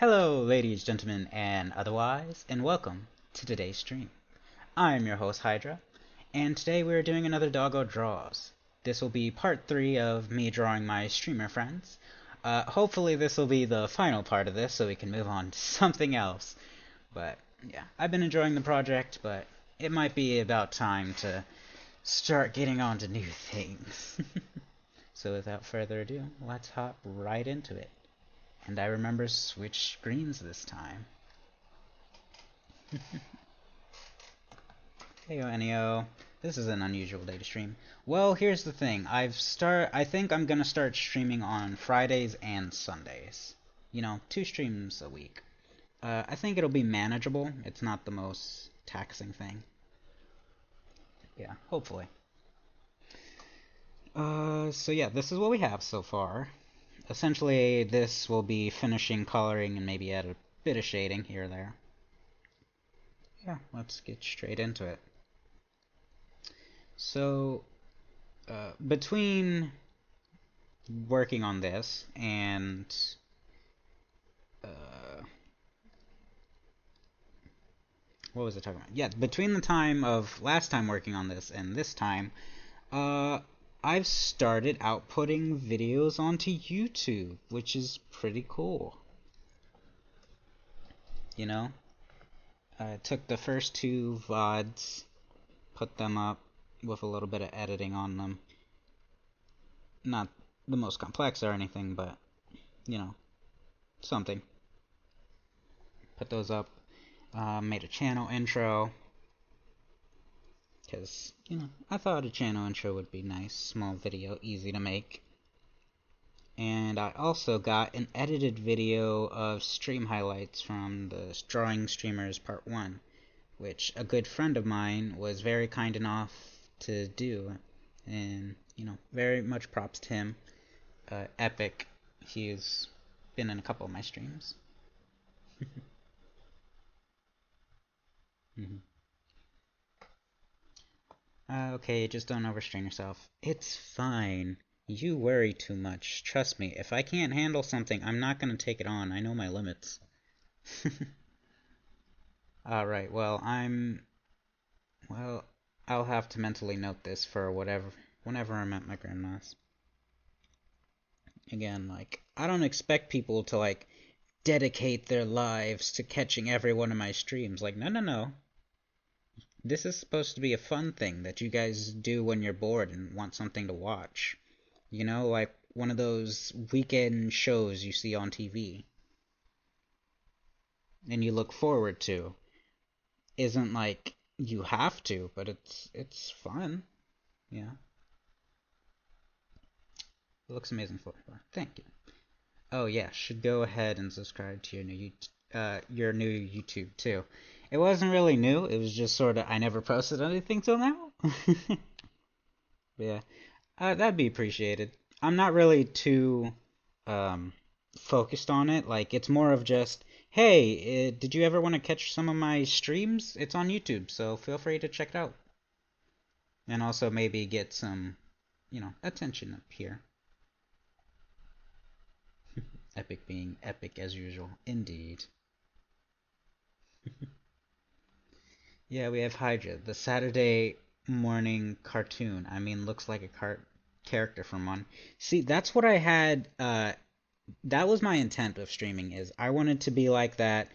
Hello, ladies, gentlemen, and otherwise, and welcome to today's stream. I'm your host, Hydra, and today we're doing another Doggo Draws. This will be part 3 of me drawing my streamer friends. Hopefully this will be the final part of this so we can move on to something else. But, yeah, I've been enjoying the project, but it might be about time to start getting on to new things. So without further ado, let's hop right into it. And I remember switch screens this time. Heyo Neo. This is an unusual day to stream. Well, here's the thing. I think I'm gonna start streaming on Fridays and Sundays. You know, 2 streams a week. I think it'll be manageable. It's not the most taxing thing. Yeah, hopefully. So yeah, this is what we have so far. Essentially, this will be finishing coloring and maybe add a bit of shading here or there. Yeah, let's get straight into it. So, between working on this and what was I talking about? Yeah, between the time of last time working on this and this time, uh, I've started outputting videos onto YouTube, which is pretty cool. You know, I took the first 2 VODs, put them up with a little bit of editing on them. Not the most complex or anything, but, you know, something. Put those up. Made a channel intro. Because, you know, I thought a channel intro would be nice. Small video, easy to make. And I also got an edited video of stream highlights from the Drawing Streamers Part 1, which a good friend of mine was very kind enough to do. And, you know, very much props to him. Epic. He's been in a couple of my streams. Okay, just don't overstrain yourself. It's fine. You worry too much. Trust me, if I can't handle something, I'm not gonna take it on. I know my limits. Alright, well, I'll have to mentally note this for whenever I'm at my grandma's. Again, like, I don't expect people to, like, dedicate their lives to catching every one of my streams. Like, no, no, no. This is supposed to be a fun thing that you guys do when you're bored and want something to watch. You know, like one of those weekend shows you see on TV and you look forward to. Isn't like you have to, but it's fun. Yeah. It looks amazing so far. Thank you. Oh yeah, should go ahead and subscribe to your new YouTube too. It wasn't really new. It was just sort of I never posted anything till now. But yeah, that'd be appreciated. I'm not really too um, focused on it. Like, it's more of just, hey, did you ever want to catch some of my streams? It's on YouTube, so feel free to check it out. And also maybe get some, you know, attention up here. Epic being epic as usual. Indeed. Yeah, we have Hydra, the Saturday morning cartoon. I mean, looks like a character from one. See, that's what I had that was my intent of streaming is I wanted to be like that.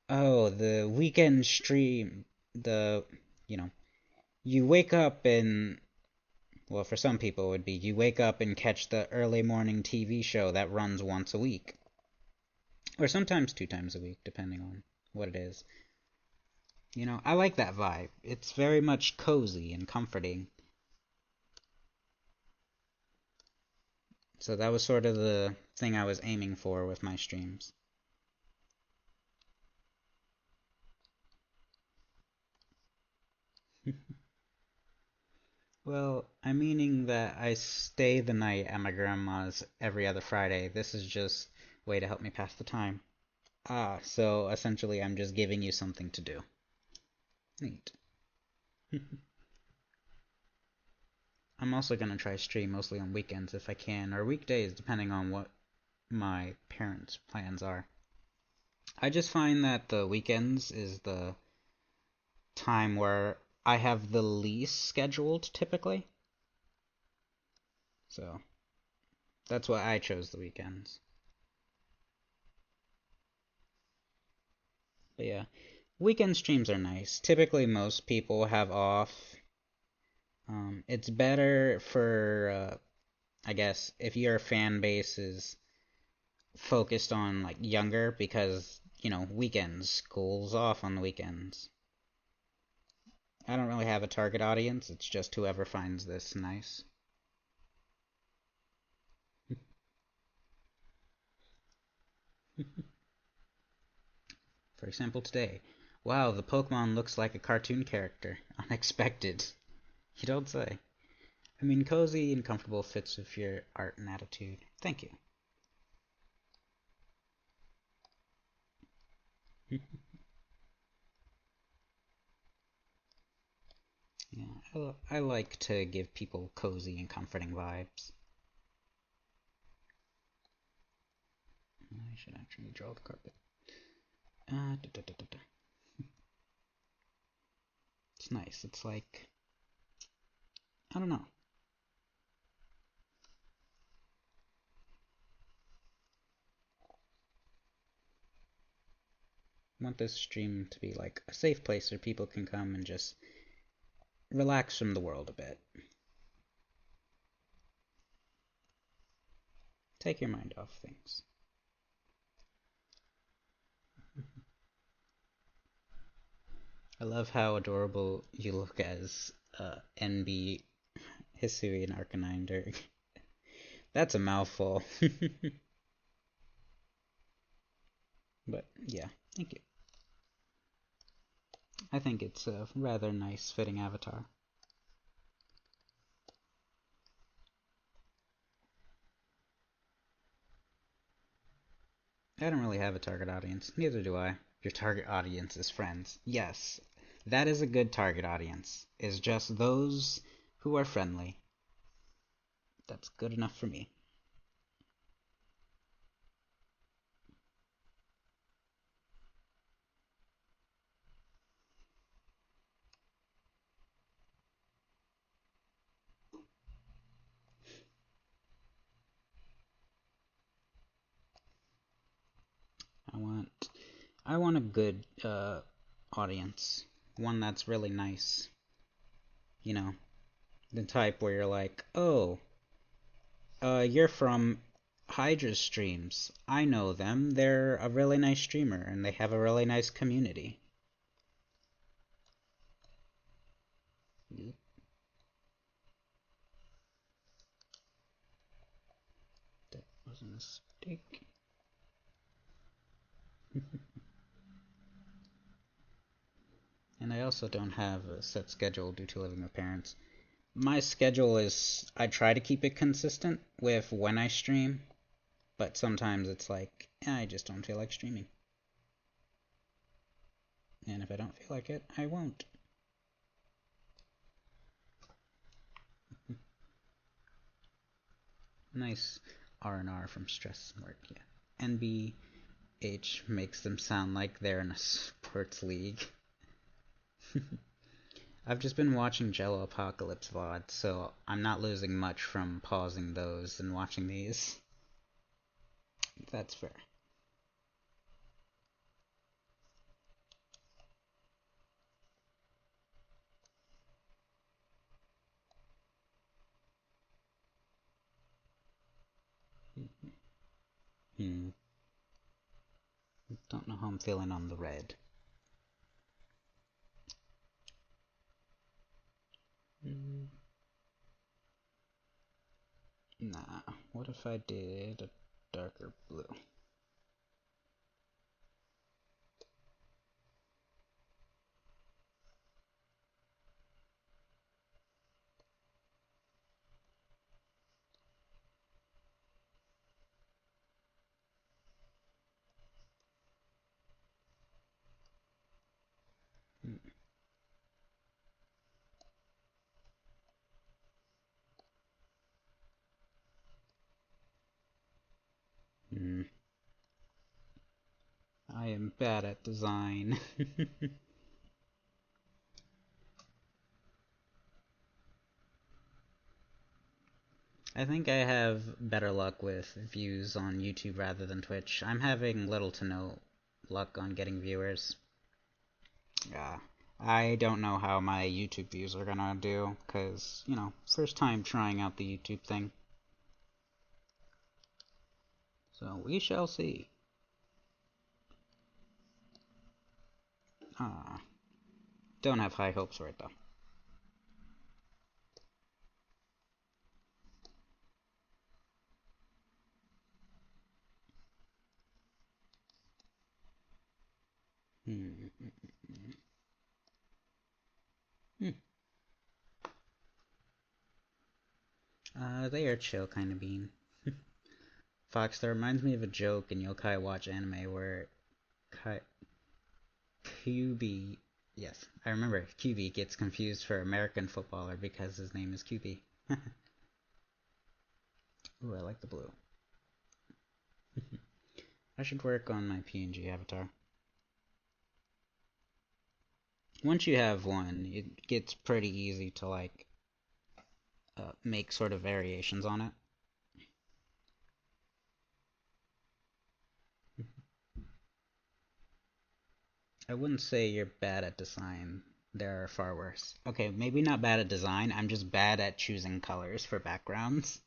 Oh, the weekend stream, the you know, you wake up and well, for some people it would be you wake up and catch the early morning TV show that runs once a week, or sometimes 2 times a week, depending on what it is. You know, I like that vibe. It's very much cozy and comforting. So that was sort of the thing I was aiming for with my streams. Well, I'm meaning that I stay the night at my grandma's every other Friday. This is just a way to help me pass the time. Ah, so essentially I'm just giving you something to do. Neat. I'm also gonna try stream mostly on weekends if I can, or weekdays depending on what my parents' plans are. I just find that the weekends is the time where I have the least scheduled typically. So that's why I chose the weekends. But yeah, weekend streams are nice. Typically, most people have off. It's better for, I guess, if your fan base is focused on like younger because, weekends, school's off on the weekends. I don't really have a target audience. It's just whoever finds this nice. For example, today. Wow, the Pokemon looks like a cartoon character. Unexpected. You don't say. I mean, cozy and comfortable fits with your art and attitude. Thank you. Yeah, I like to give people cozy and comforting vibes. I should actually draw the carpet. Da, da, da, da. It's nice. It's like, I don't know. I want this stream to be like a safe place where people can come and just relax from the world a bit. Take your mind off things. I love how adorable you look as NB Hisui and Arcanine. That's a mouthful. But yeah, thank you. I think it's a rather nice fitting avatar. I don't really have a target audience. Neither do I. Your target audience is friends. Yes, that is a good target audience. Is just those who are friendly. That's good enough for me. I want I want a good audience. One that's really nice. You know, the type where you're like, "Oh, you're from Hydra's streams. I know them. They're a really nice streamer and they have a really nice community." That was a mistake. And I also don't have a set schedule due to living with parents. My schedule is, I try to keep it consistent with when I stream, but sometimes it's like, I just don't feel like streaming. And if I don't feel like it, I won't. Nice R&R from Stress Work, yeah. NBH makes them sound like they're in a sports league. I've just been watching Jello Apocalypse VOD, so I'm not losing much from pausing those and watching these. That's fair. Hmm. Don't know how I'm feeling on the red. Mm, nah. What if I did a darker blue? Hmm. I am bad at design. I think I have better luck with views on YouTube rather than Twitch. I'm having little to no luck on getting viewers. Yeah. I don't know how my YouTube views are gonna do, because, first time trying out the YouTube thing. So we shall see. Ah, don't have high hopes for it though. Hmm. Hmm. They are chill kind of bean. Fox, that reminds me of a joke in Yokai Watch anime where Kai QB, yes, I remember QB gets confused for American footballer because his name is QB. Ooh, I like the blue. I should work on my PNG avatar. Once you have one, it gets pretty easy to make sort of variations on it. I wouldn't say you're bad at design. There are far worse. Okay, maybe not bad at design. I'm just bad at choosing colors for backgrounds.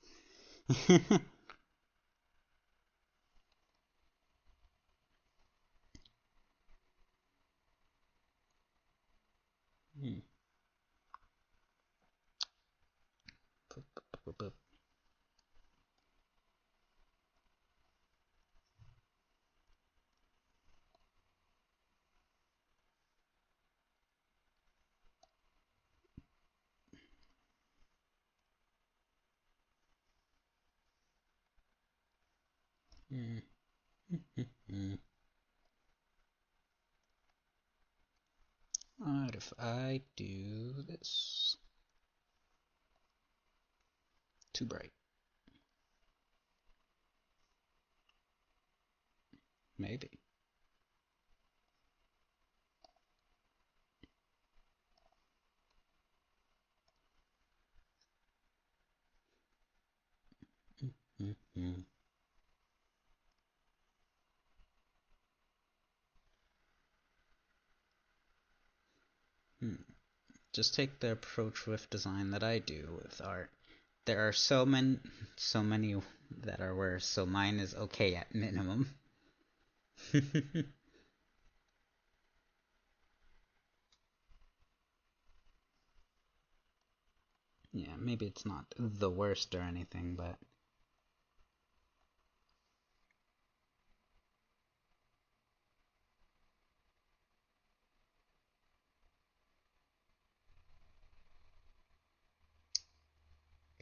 Hmm. What if I do this? Too bright. Maybe. Just take the approach with design that I do with art. There are so many that are worse, so mine is okay at minimum. Yeah, maybe it's not the worst or anything, but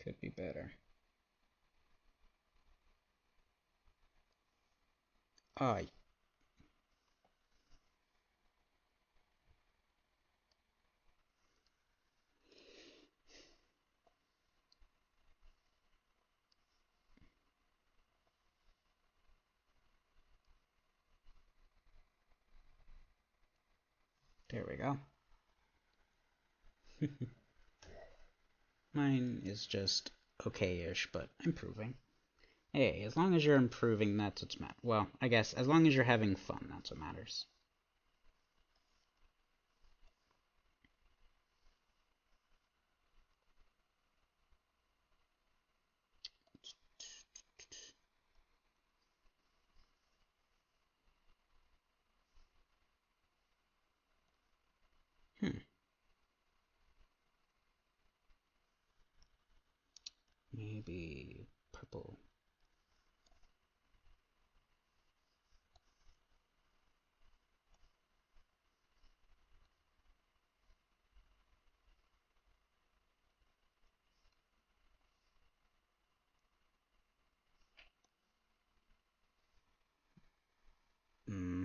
could be better. Ah, there we go. Mine is just okay-ish, but improving. Hey, as long as you're improving, that's what's matters. Well, I guess as long as you're having fun, that's what matters. Hmm. Maybe purple. Hmm.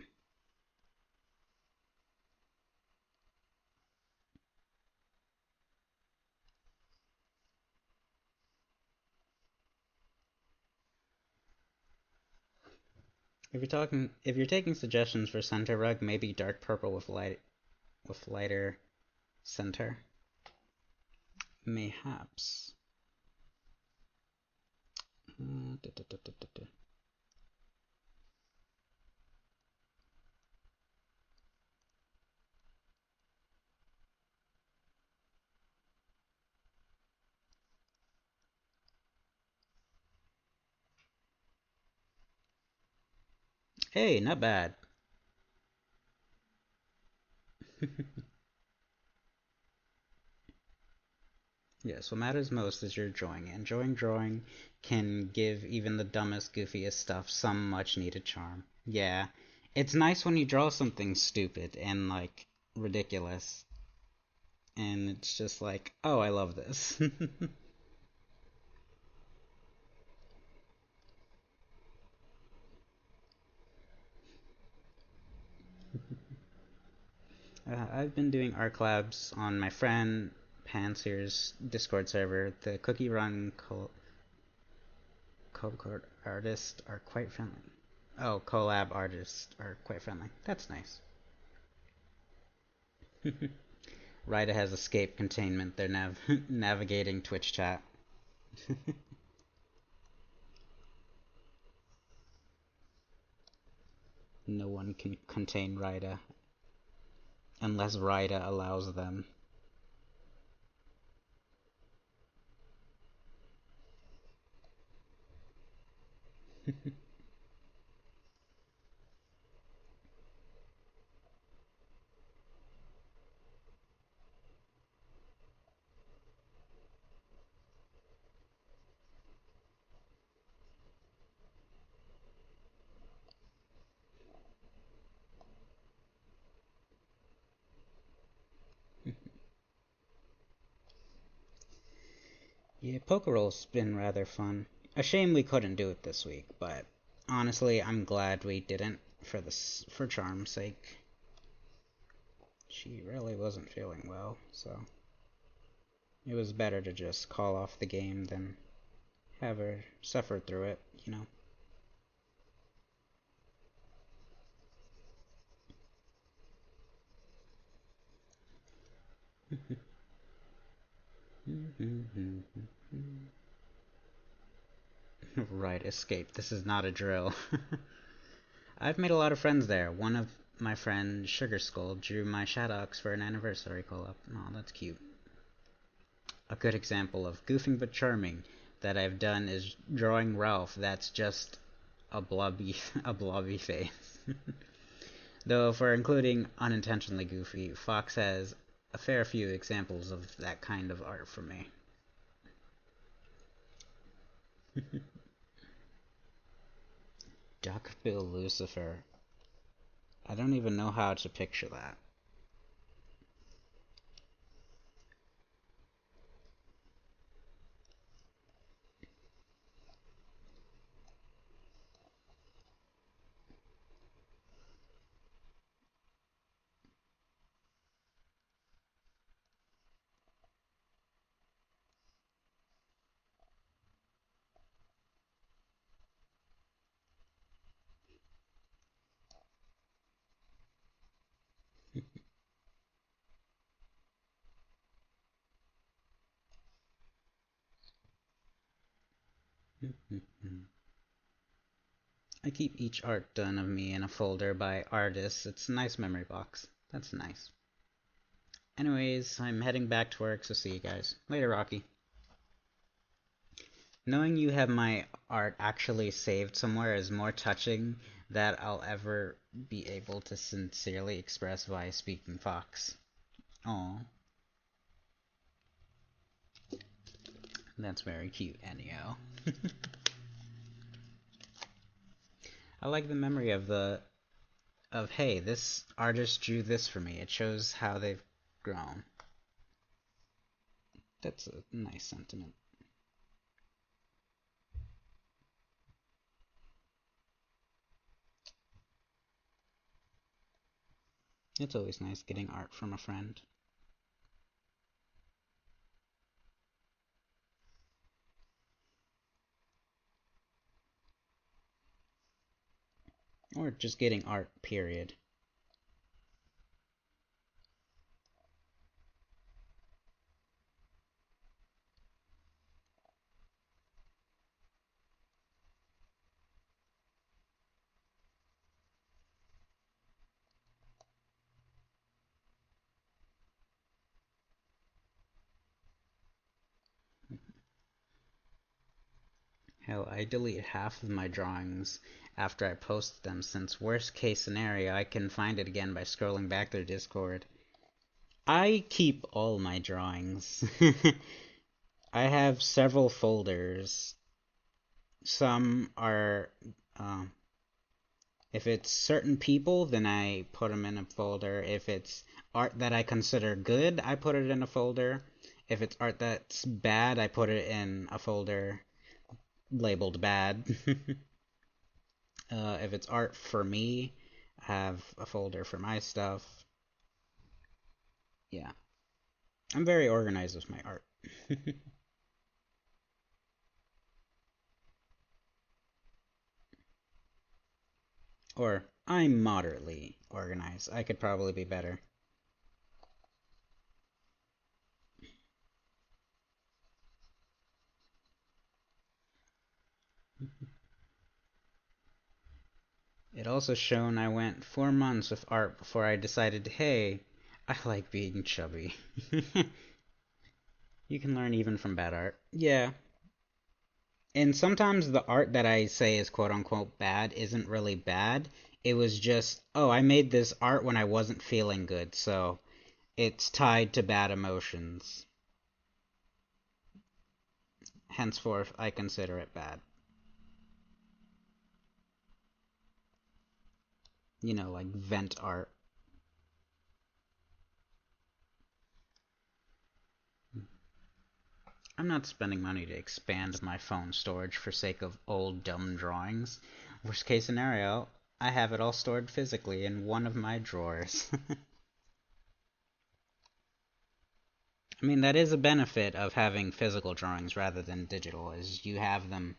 If you're taking suggestions for center rug, maybe dark purple with lighter center. Mayhaps. Hey, not bad. Yes, what matters most is you're enjoying it. Enjoying drawing can give even the dumbest, goofiest stuff some much needed charm. Yeah, it's nice when you draw something stupid and like ridiculous, and it's just like, oh, I love this. I've been doing art collabs on my friend Panzer's Discord server. The Cookie Run collab artists are quite friendly. Oh, collab artists are quite friendly. That's nice. Ryda has escape containment. They're navigating Twitch chat. No one can contain Ryda unless Ryda allows them. Yeah, poker roll's been rather fun. A shame we couldn't do it this week, but honestly, I'm glad we didn't for Charm's sake. She really wasn't feeling well, so it was better to just call off the game than have her suffer through it, you know. Right, escape. This is not a drill. I've made a lot of friends there. One of my friends, Sugar Skull, drew my Shadows for an anniversary call-up. Oh, that's cute. A good example of goofing but charming that I've done is drawing Ralph. That's just a blobby, a blobby face. Though for including unintentionally goofy, Fox has a fair few examples of that kind of art for me. Duckbill Lucifer. I don't even know how to picture that. I keep each art done of me in a folder by artists. It's a nice memory box. That's nice. Anyways, I'm heading back to work, so see you guys. Later, Rocky. Knowing you have my art actually saved somewhere is more touching that I'll ever be able to sincerely express via speaking Fox. Aw, that's very cute, Ennio. I like the memory of hey, this artist drew this for me. It shows how they've grown. That's a nice sentiment. It's always nice getting art from a friend. or just getting art, period. Hell, I delete half of my drawings after I post them, since worst case scenario, I can find it again by scrolling back their Discord. I keep all my drawings. I have several folders. Some are, um, if it's certain people, then I put them in a folder. If it's art that I consider good, I put it in a folder. If it's art that's bad, I put it in a folder labeled bad. If it's art for me, I have a folder for my stuff. Yeah, I'm very organized with my art. Or I'm moderately organized. I could probably be better. It also shown I went 4 months with art before I decided, hey, I like being chubby. You can learn even from bad art. Yeah. And sometimes the art that I say is quote unquote bad isn't really bad. It was just, oh, I made this art when I wasn't feeling good, so it's tied to bad emotions. Henceforth, I consider it bad. Like vent art. I'm not spending money to expand my phone storage for sake of old dumb drawings. Worst case scenario, I have it all stored physically in one of my drawers. I mean, that is a benefit of having physical drawings rather than digital, is you have them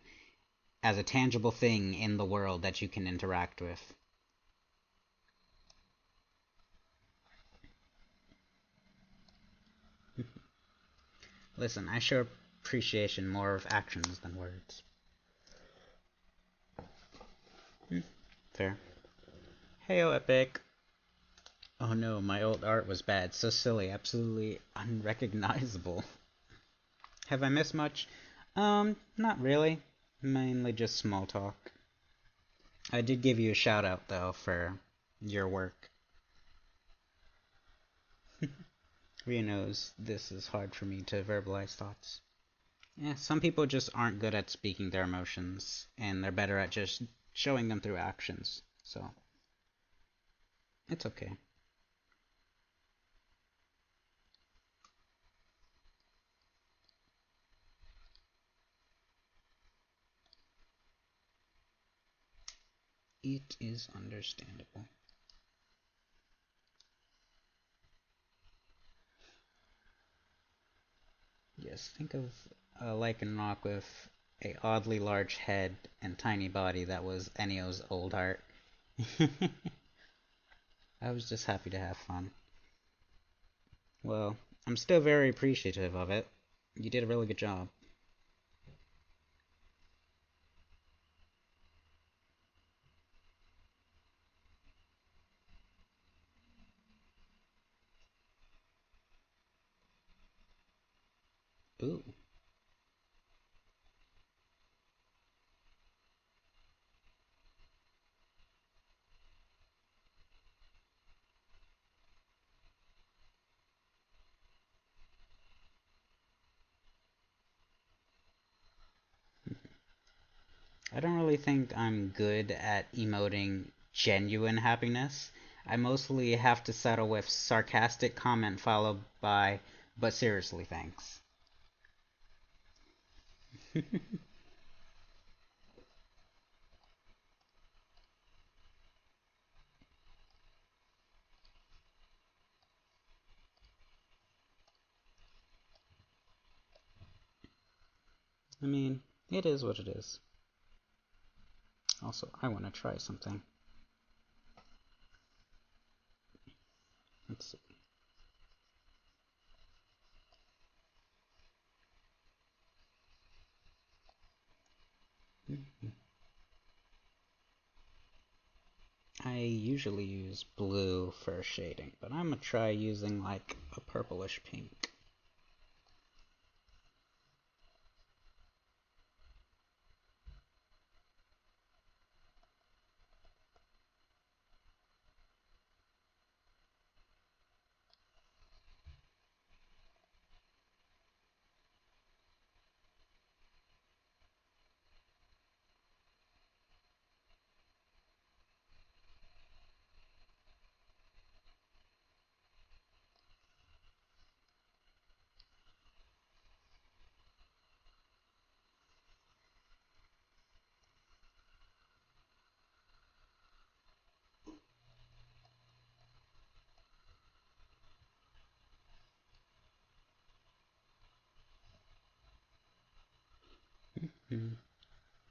as a tangible thing in the world that you can interact with. Listen, I show appreciation more of actions than words. Fair. Heyo, Epic. Oh no, my old art was bad. So silly, absolutely unrecognizable. Have I missed much? Not really. Mainly just small talk. I did give you a shout out, though, for your work. Rhea knows this is hard for me to verbalize thoughts. Yeah, some people just aren't good at speaking their emotions, and they're better at just showing them through actions. So, it's okay. It is understandable. Yes, think of a Lycanroc with a oddly large head and tiny body that was Enio's old art. I was just happy to have fun. Well, I'm still very appreciative of it. You did a really good job. Ooh. I don't really think I'm good at emoting genuine happiness. I mostly have to settle with sarcastic comment followed by, but seriously, thanks. I mean, it is what it is. Also, I want to try something. Let's see. I usually use blue for shading, but I'm gonna try using like a purplish pink. Mm,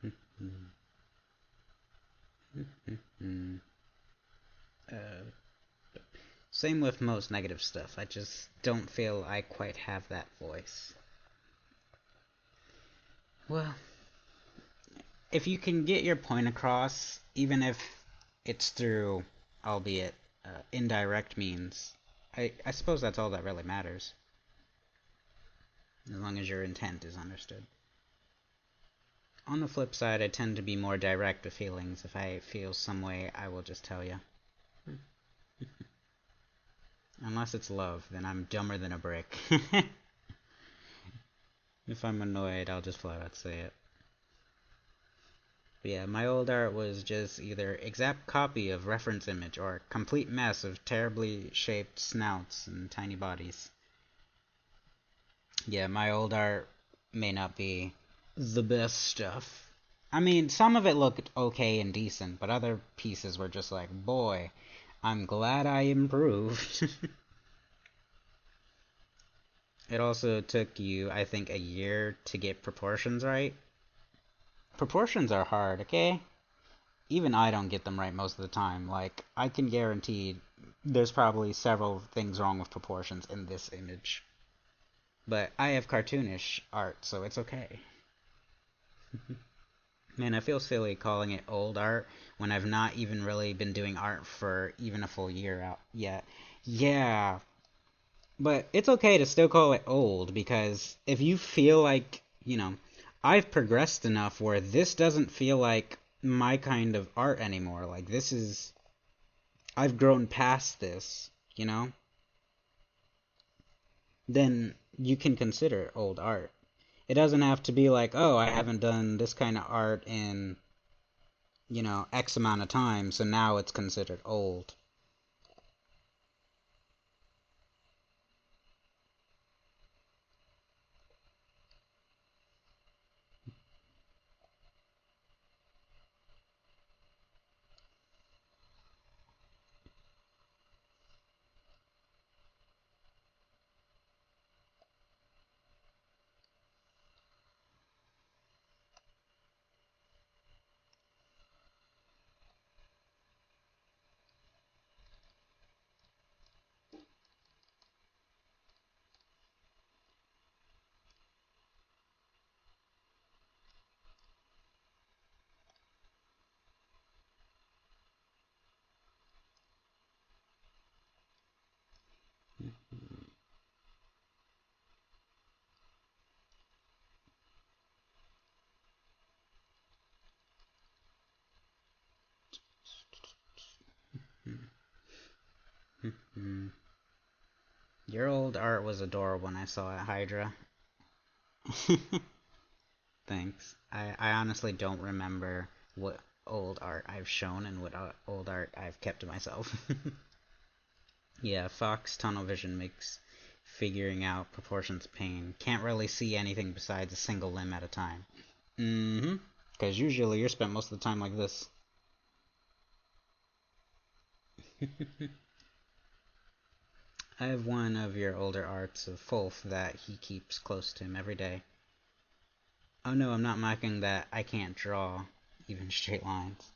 mm, mm, mm. Uh, Same with most negative stuff. I just don't feel I quite have that voice. Well, if you can get your point across, even if it's through, albeit indirect means, I suppose that's all that really matters, as long as your intent is understood. On the flip side, I tend to be more direct with feelings. If I feel some way, I will just tell you. Unless it's love, then I'm dumber than a brick. If I'm annoyed, I'll just flat out say it. But yeah, my old art was just either exact copy of reference image or complete mess of terribly shaped snouts and tiny bodies. Yeah, my old art may not be the best stuff. I mean, some of it looked okay and decent, but other pieces were just like, boy, I'm glad I improved. It also took you, I think, a year to get proportions right. Proportions are hard, okay? Even I don't get them right most of the time. Like, I can guarantee there's probably several things wrong with proportions in this image. But I have cartoonish art, so it's okay. Man, I feel silly calling it old art when I've not even really been doing art for even a full year out yet. Yeah, but it's okay to still call it old because if you feel like, I've progressed enough where this doesn't feel like my kind of art anymore. Like, I've grown past this, then you can consider it old art. It doesn't have to be like, oh, I haven't done this kind of art in, X amount of time, so now it's considered old. Your old art was adorable when I saw it, Hydra. Thanks. I honestly don't remember what old art I've shown and what old art I've kept to myself. Yeah, Fox tunnel vision makes figuring out proportions pain. Can't really see anything besides a single limb at a time. Mm-hmm. Because usually you're spent most of the time like this. I have one of your older arts of Fulf that he keeps close to him every day. Oh no, I'm not mocking that I can't draw even straight lines.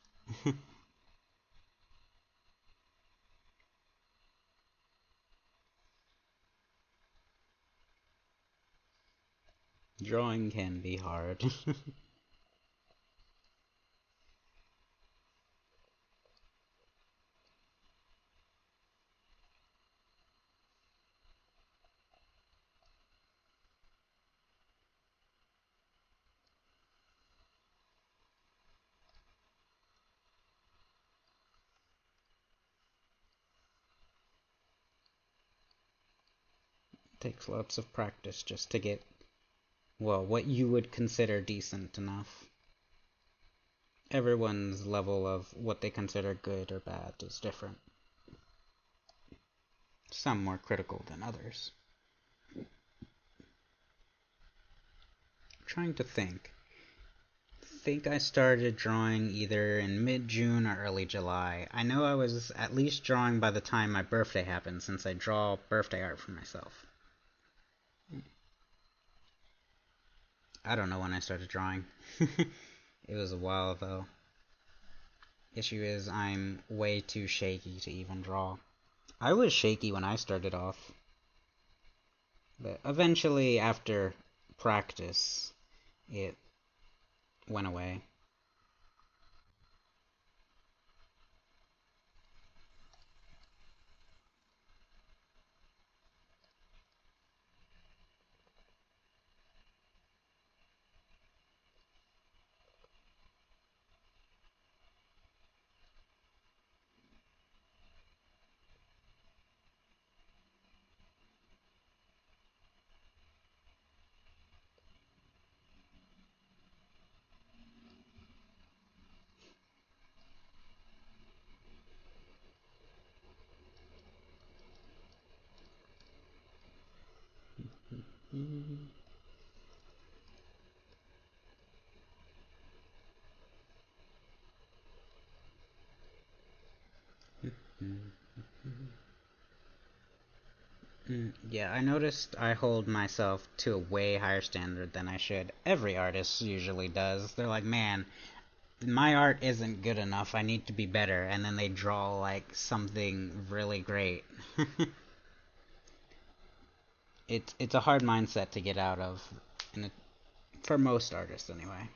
Drawing can be hard. Takes lots of practice just to get, well, what you would consider decent enough. Everyone's level of what they consider good or bad is different. Some more critical than others. Trying to think. Think I started drawing either in mid-June or early July. I know I was at least drawing by the time my birthday happened, since I draw birthday art for myself. I don't know when I started drawing. It was a while though. Issue is I'm way too shaky to even draw. I was shaky when I started off, but eventually after practice, it went away. Yeah, I noticed I hold myself to a way higher standard than I should. Every artist usually does. They're like, man, my art isn't good enough. I need to be better. And then they draw like something really great. It's a hard mindset to get out of, and for most artists anyway.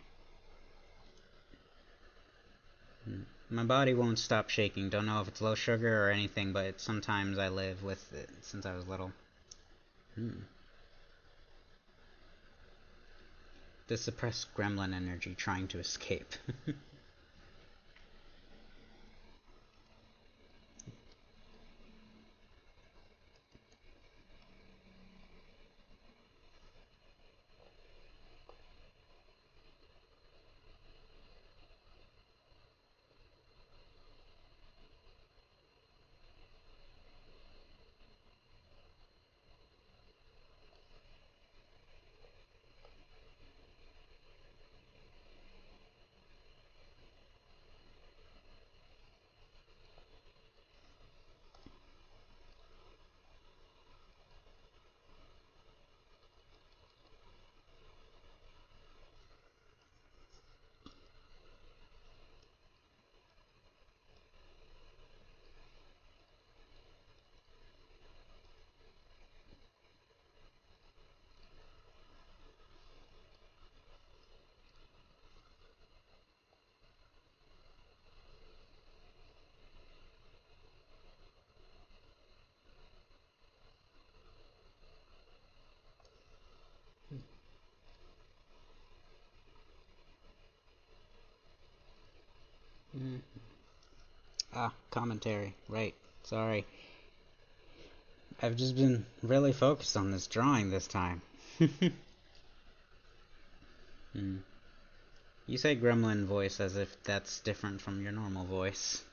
My body won't stop shaking. Don't know if it's low sugar or anything, but sometimes I live with it since I was little. Hmm. The suppressed gremlin energy trying to escape. Mm. Ah, commentary. Right. Sorry. I've just been really focused on this drawing this time. Hmm. You say gremlin voice as if that's different from your normal voice.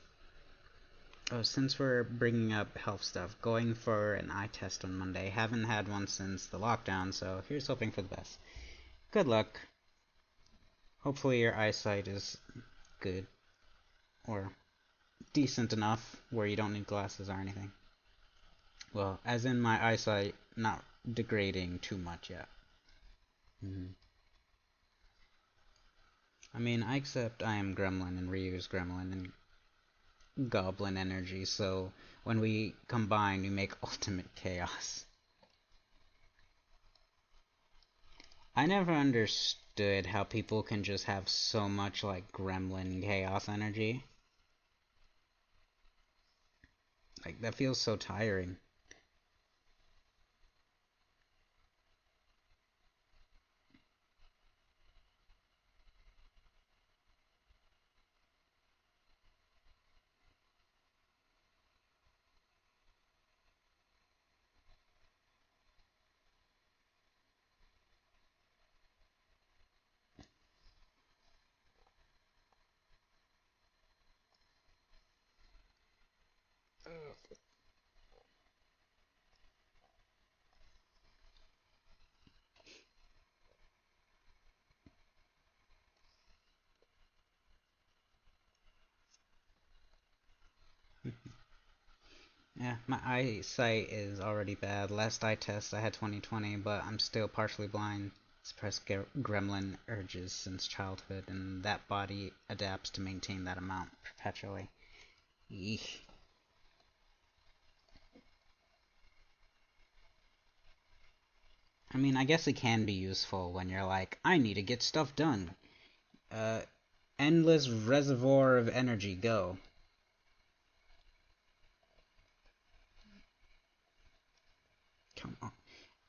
Oh, since we're bringing up health stuff, going for an eye test on Monday. Haven't had one since the lockdown, so here's hoping for the best. Good luck. Hopefully your eyesight is good, or decent enough where you don't need glasses or anything. Well, as in my eyesight not degrading too much yet. Mm-hmm. I mean, I accept I am Gremlin and Ryu's Gremlin and Goblin energy, so when we combine, we make ultimate chaos. I never understood how people can just have so much like gremlin chaos energy. Like that feels so tiring. Yeah, my eyesight is already bad. Last eye test I had 20/20, but I'm still partially blind. Suppressed gremlin urges since childhood, and that body adapts to maintain that amount perpetually. Eesh. I mean, I guess it can be useful when you're like, I need to get stuff done. Uh, Endless reservoir of energy, go. Come on.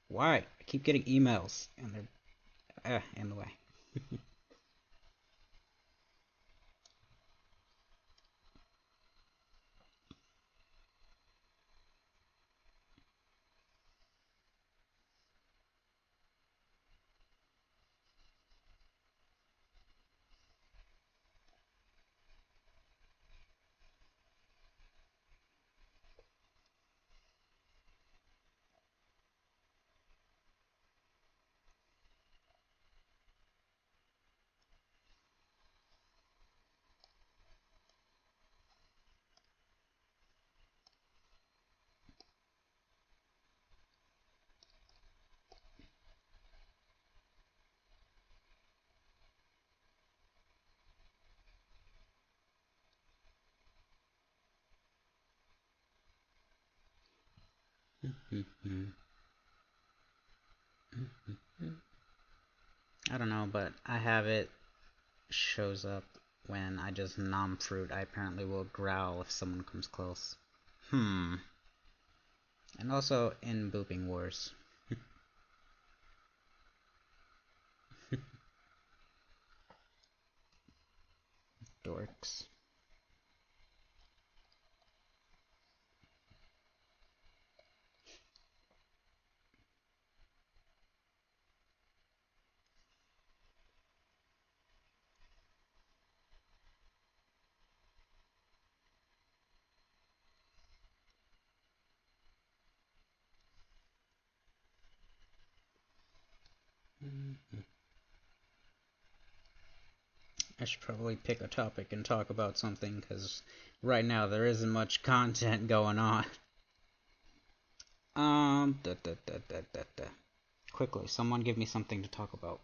Why? I keep getting emails, and they're in the way. I don't know, but I have it shows up when I just nom fruit. I apparently will growl if someone comes close. Hmm. And also in Booping Wars. Dorks. I should probably pick a topic and talk about something, because right now there isn't much content going on. Da, da, da, da, da, da. Quickly, someone give me something to talk about.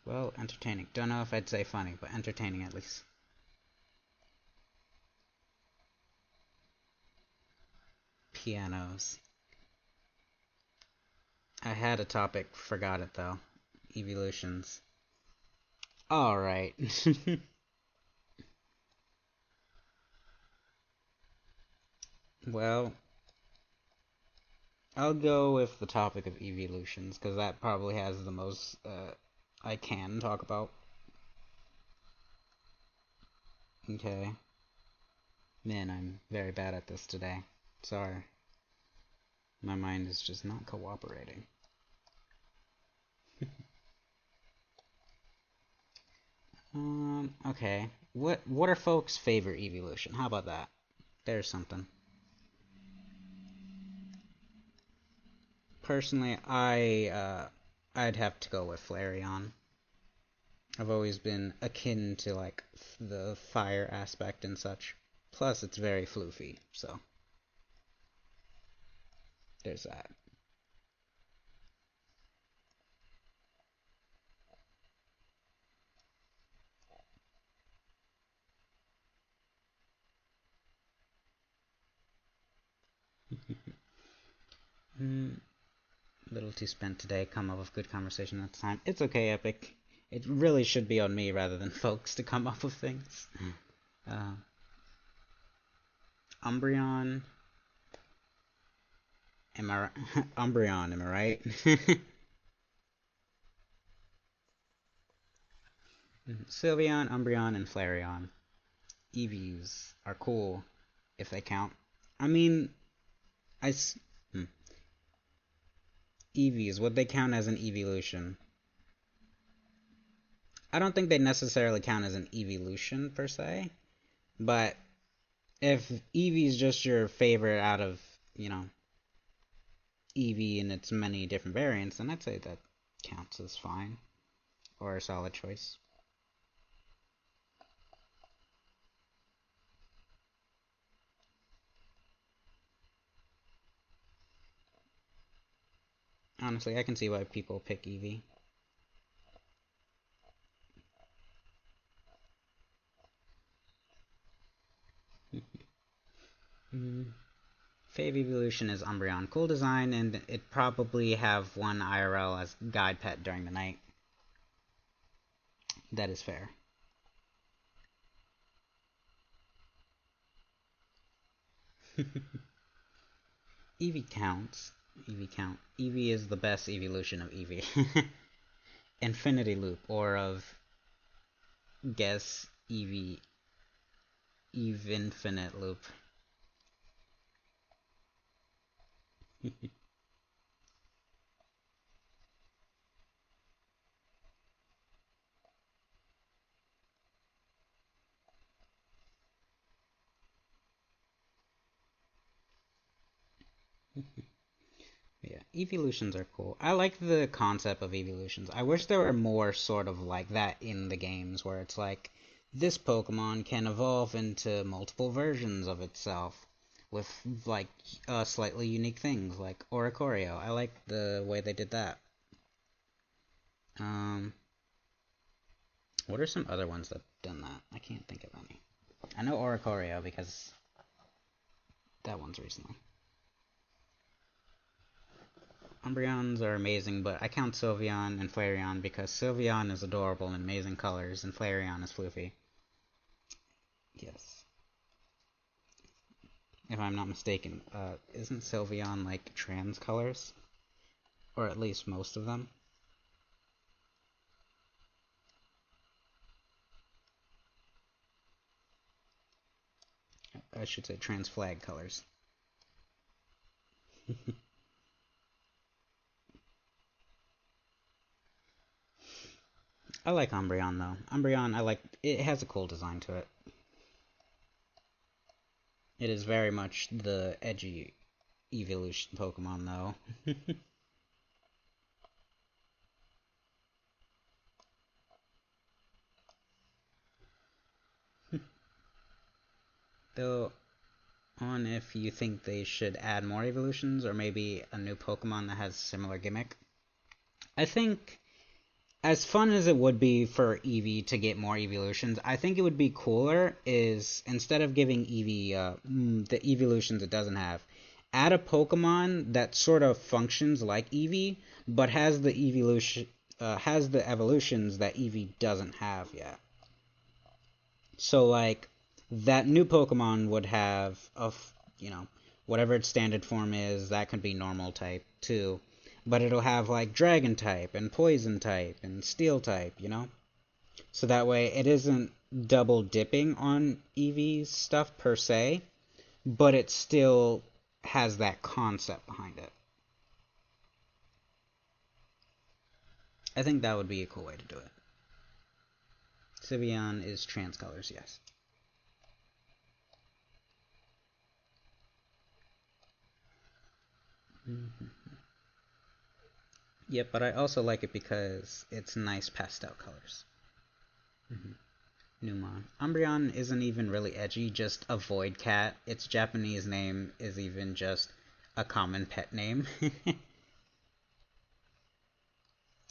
Well, entertaining. Don't know if I'd say funny, but entertaining at least. Pianos. I had a topic, forgot it though. Evolutions. Alright. Well, I'll go with the topic of evolutions, because that probably has the most I can talk about. Okay. Man, I'm very bad at this today. Sorry. My mind is just not cooperating. Okay. What are folks' favorite evolution? How about that? There's something. Personally, I'd have to go with Flareon. I've always been akin to like the fire aspect and such. Plus, it's very floofy, so there's that. Mm, little too spent today. Come up with good conversation at the time. It's okay, Epic. It really should be on me rather than folks to come up with things. Uh, Umbreon. Am I Umbreon? Am I right? Sylveon, Umbreon, and Flareon. EVs are cool if they count. I mean, I hmm. EVs, would they count as an evolution? I don't think they necessarily count as an evolution per se, but if Eevee is just your favorite out of, Eevee and its many different variants, then I'd say that counts as fine or a solid choice. Honestly, I can see why people pick Eevee. Fave Evolution is Umbreon. Cool design, and it probably have one IRL as guide pet during the night. That is fair. Eevee counts. Eevee count. Eevee is the best evolution of Eevee. Infinity Loop, or of guess Eevee Eve Infinite Loop. Yeah, evolutions are cool. I like the concept of evolutions. I wish there were more sort of like that in the games where it's like this Pokemon can evolve into multiple versions of itself with like slightly unique things like Oricorio. I like the way they did that. Um, what are some other ones that have done that? I can't think of any. I know Oricorio because that one's recently. Umbreons are amazing, but I count Sylveon and Flareon because Sylveon is adorable in amazing colors, and Flareon is floofy. Yes. If I'm not mistaken, isn't Sylveon like trans colors? Or at least most of them? I should say trans flag colors. I like Umbreon though. Umbreon, I like it has a cool design to it. It is very much the edgy evolution Pokemon though. Though on if you think they should add more evolutions or maybe a new Pokemon that has a similar gimmick. I think as fun as it would be for Eevee to get more evolutions, I think it would be cooler is instead of giving Eevee the evolutions it doesn't have, add a Pokemon that sort of functions like Eevee, but has the evolutions that Eevee doesn't have yet. So like that new Pokemon would have whatever its standard form is, that could be normal type too. But it'll have like dragon type and poison type and steel type. So that way it isn't double dipping on Eevee's stuff per se, but it still has that concept behind it. I think that would be a cool way to do it. Sylveon is trans colors, yes. Yep, but I also like it because it's nice pastel colors. Numon. Umbreon isn't even really edgy, just a void cat. Its Japanese name is even just a common pet name.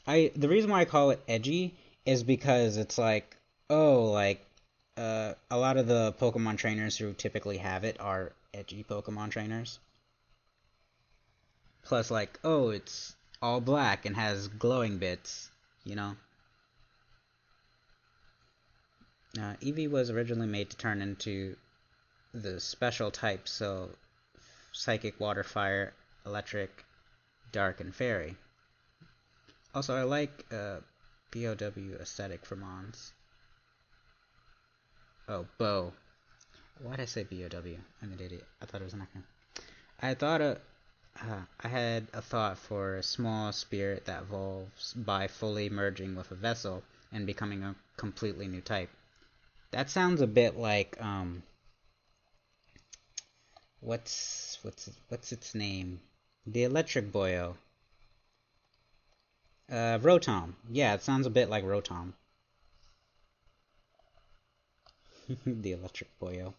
The reason why I call it edgy is because it's like, oh, like a lot of the Pokemon trainers who typically have it are edgy Pokemon trainers. Plus, like, oh, it's all black and has glowing bits, you know? Eevee was originally made to turn into the special types, so Psychic, Water, Fire, Electric, Dark, and Fairy. Also, I like BOW aesthetic for Mons. Oh, Bow. Why did I say BOW? I'm an idiot. I thought it was an acronym. I thought I had a thought for a small spirit that evolves by fully merging with a vessel and becoming a completely new type. That sounds a bit like what's its name? The Electric Boyo. Rotom. Yeah, it sounds a bit like Rotom. The Electric Boyo.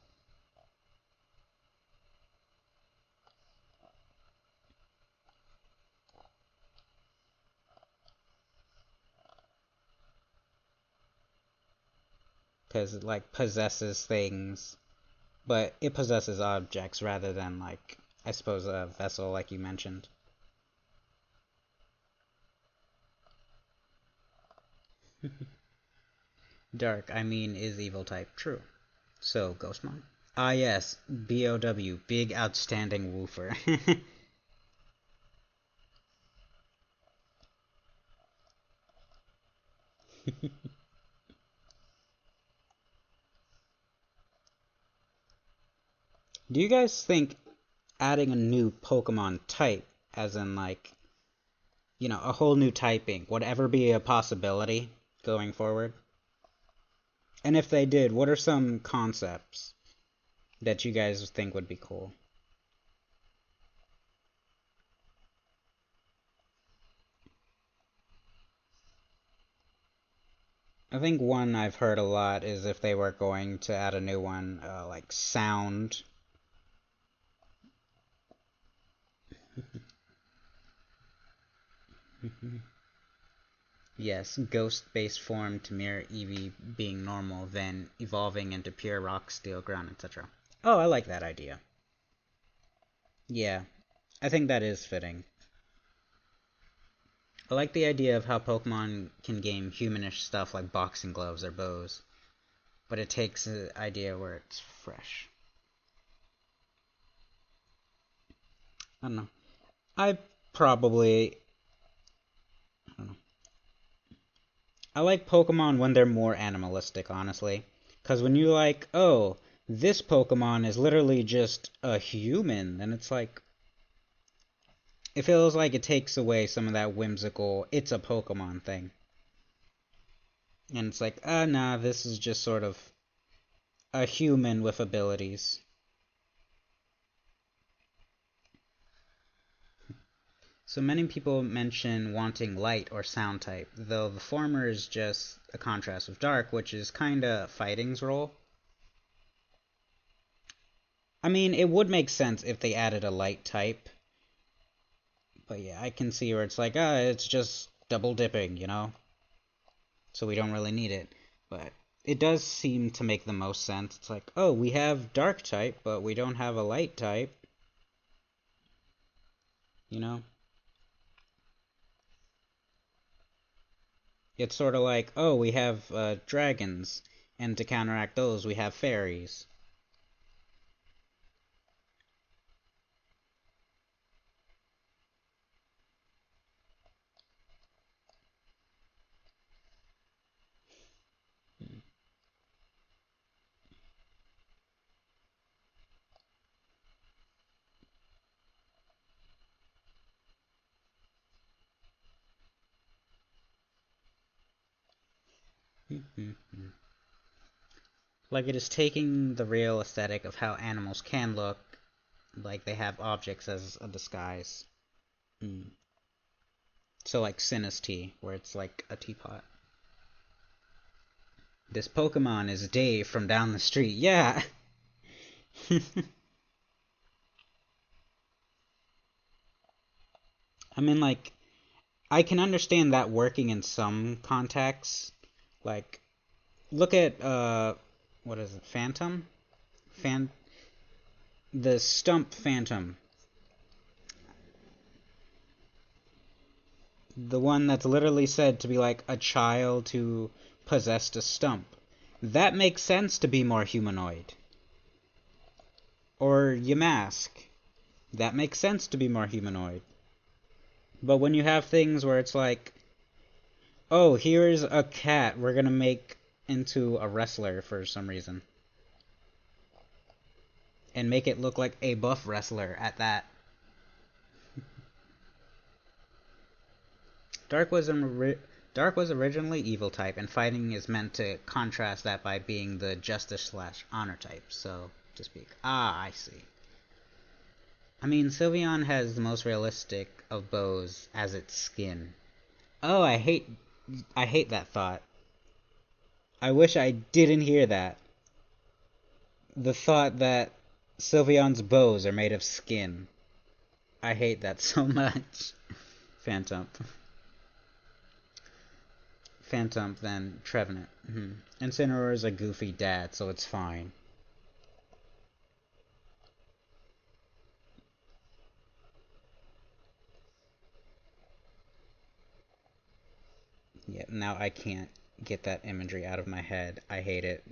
Because it like possesses things, but it possesses objects rather than like I suppose a vessel like you mentioned. Dark, I mean, is evil type. True. So, Ghostmon? Ah, yes. BOW. Big Outstanding Woofer. Do you guys think adding a new Pokemon type, as in, like, a whole new typing, would ever be a possibility going forward? And if they did, what are some concepts that you guys think would be cool? I think one I've heard a lot is if they were going to add a new one, like sound. Yes, ghost-based form to mirror Eevee being normal, then evolving into pure rock, steel, ground, etc. Oh, I like that idea. Yeah, I think that is fitting. I like the idea of how Pokemon can game humanish stuff like boxing gloves or bows, but it takes an idea where it's fresh. I don't know. I probably... I don't know. I like Pokemon when they're more animalistic, honestly. Because when you're like, oh, this Pokemon is literally just a human, then it's like, it feels like it takes away some of that whimsical, it's a Pokemon thing. And it's like, nah, this is just sort of a human with abilities. So many people mention wanting light or sound type, though the former is just a contrast with dark, which is kinda fighting's role. I mean, it would make sense if they added a light type, but yeah, I can see where it's like, it's just double dipping, So we don't really need it. But it does seem to make the most sense. It's like, oh, we have dark type, but we don't have a light type, you know? It's sort of like, oh, we have dragons, and to counteract those, we have fairies. Like it is taking the real aesthetic of how animals can look, like they have objects as a disguise. Mm. So like Sinistea, where it's like a teapot. This Pokemon is Dave from down the street. Yeah. I mean, like, I can understand that working in some contexts. Like, look at, what is it, Phantom? The Stump Phantom. The one that's literally said to be like a child who possessed a stump. That makes sense to be more humanoid. Or Yamask. That makes sense to be more humanoid. But when you have things where it's like, oh, here's a cat we're gonna make into a wrestler for some reason. And make it look like a buff wrestler at that. Dark was Dark was originally evil type, and fighting is meant to contrast that by being the justice slash honor type, so to speak. Ah, I see. I mean, Sylveon has the most realistic of bows as its skin. Oh, I hate that thought. I wish I didn't hear that. The thought that Sylveon's bows are made of skin. I hate that so much. Phantom. Phantom, then Trevenant. Incineroar's a goofy dad, so it's fine. Yeah, now I can't get that imagery out of my head. I hate it.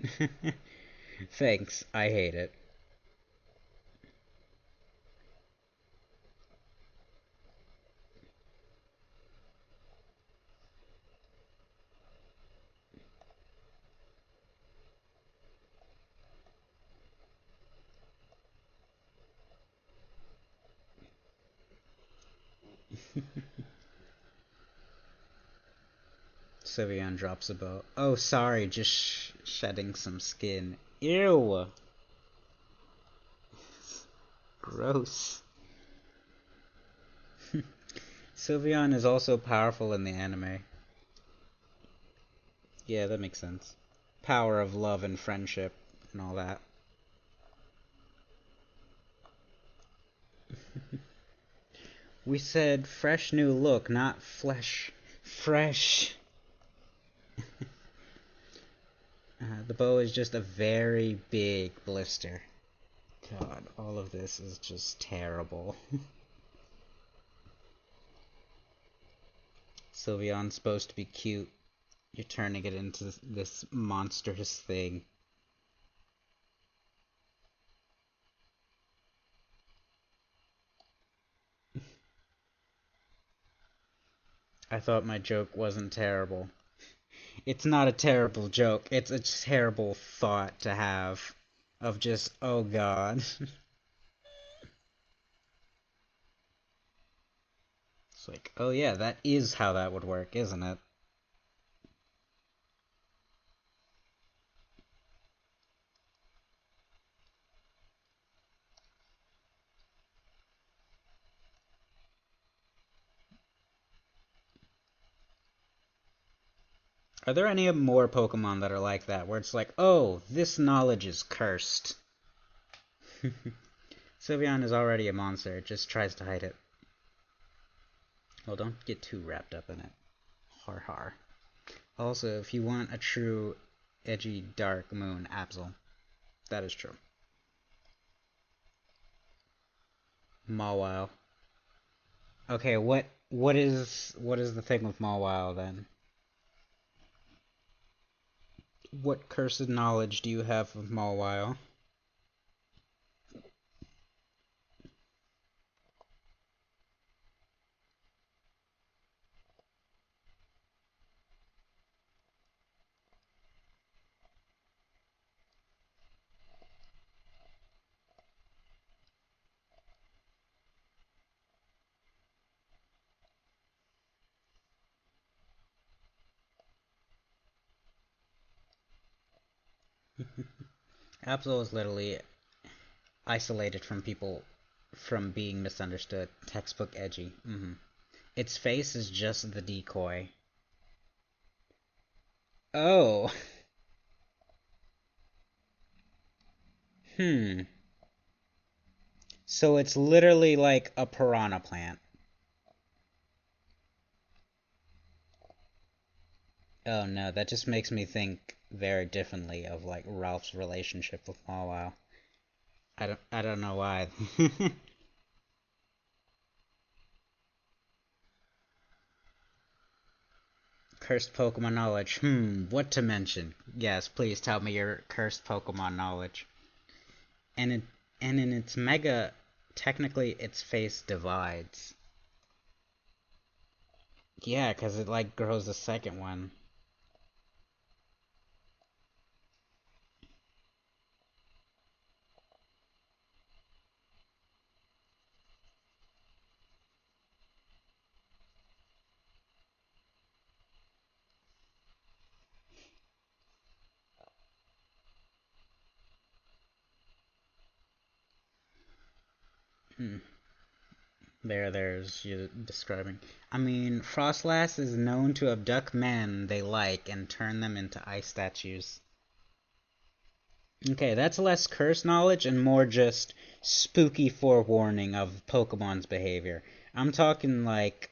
Thanks, I hate it. Sylveon drops a bow. Oh, sorry, just shedding some skin. Ew! Gross. Sylveon is also powerful in the anime. Yeah, that makes sense. Power of love and friendship and all that. We said fresh new look, not flesh. Fresh. The bow is just a very big blister. God, all of this is just terrible. Sylveon's supposed to be cute. You're turning it into this monstrous thing. I thought my joke wasn't terrible. It's not a terrible joke. It's a terrible thought to have. Of just, oh god. It's like, oh yeah, that is how that would work, isn't it? Are there any more Pokemon that are like that, where it's like, oh, this knowledge is cursed? Sylveon is already a monster, it just tries to hide it. Well, don't get too wrapped up in it. Har har. Also, if you want a true edgy dark moon, Absol. That is true. Mawile. Okay, what is the thing with Mawile then? What cursed knowledge do you have of Mawile? Absol is literally isolated from people from being misunderstood. Textbook edgy. Its face is just the decoy. Oh. Hmm. So it's literally like a piranha plant. Oh no, that just makes me think very differently of like Ralph's relationship with Mawile. I don't know why. Cursed Pokemon knowledge. What to mention? Yes, please tell me your cursed Pokemon knowledge. And it, and in its Mega, technically its face divides. Yeah, because it like grows a second one. Hmm. There's you describing. I mean, Frostlass is known to abduct men they like and turn them into ice statues. Okay, that's less curse knowledge and more just spooky forewarning of Pokemon's behavior. I'm talking like,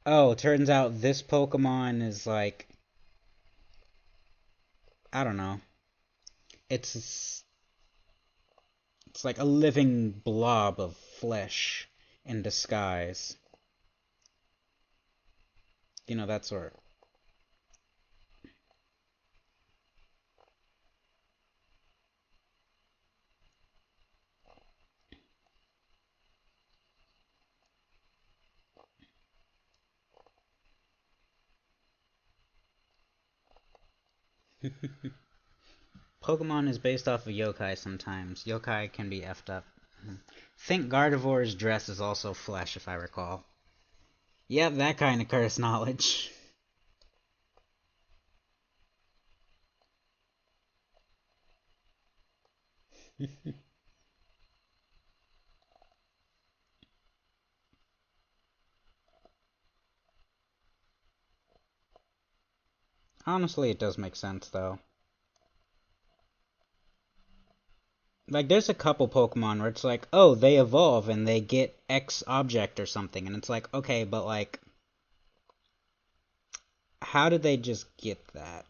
oh, turns out this Pokemon is like, I don't know. It's it's like a living blob of flesh in disguise. You know, that sort. Pokemon is based off of yokai sometimes. Yokai can be effed up. Think Gardevoir's dress is also flesh, if I recall. Yep, that kind of curse knowledge. Honestly, it does make sense, though. Like, there's a couple Pokemon where it's like, oh, they evolve and they get X object or something, and it's like, okay, but like, how did they just get that?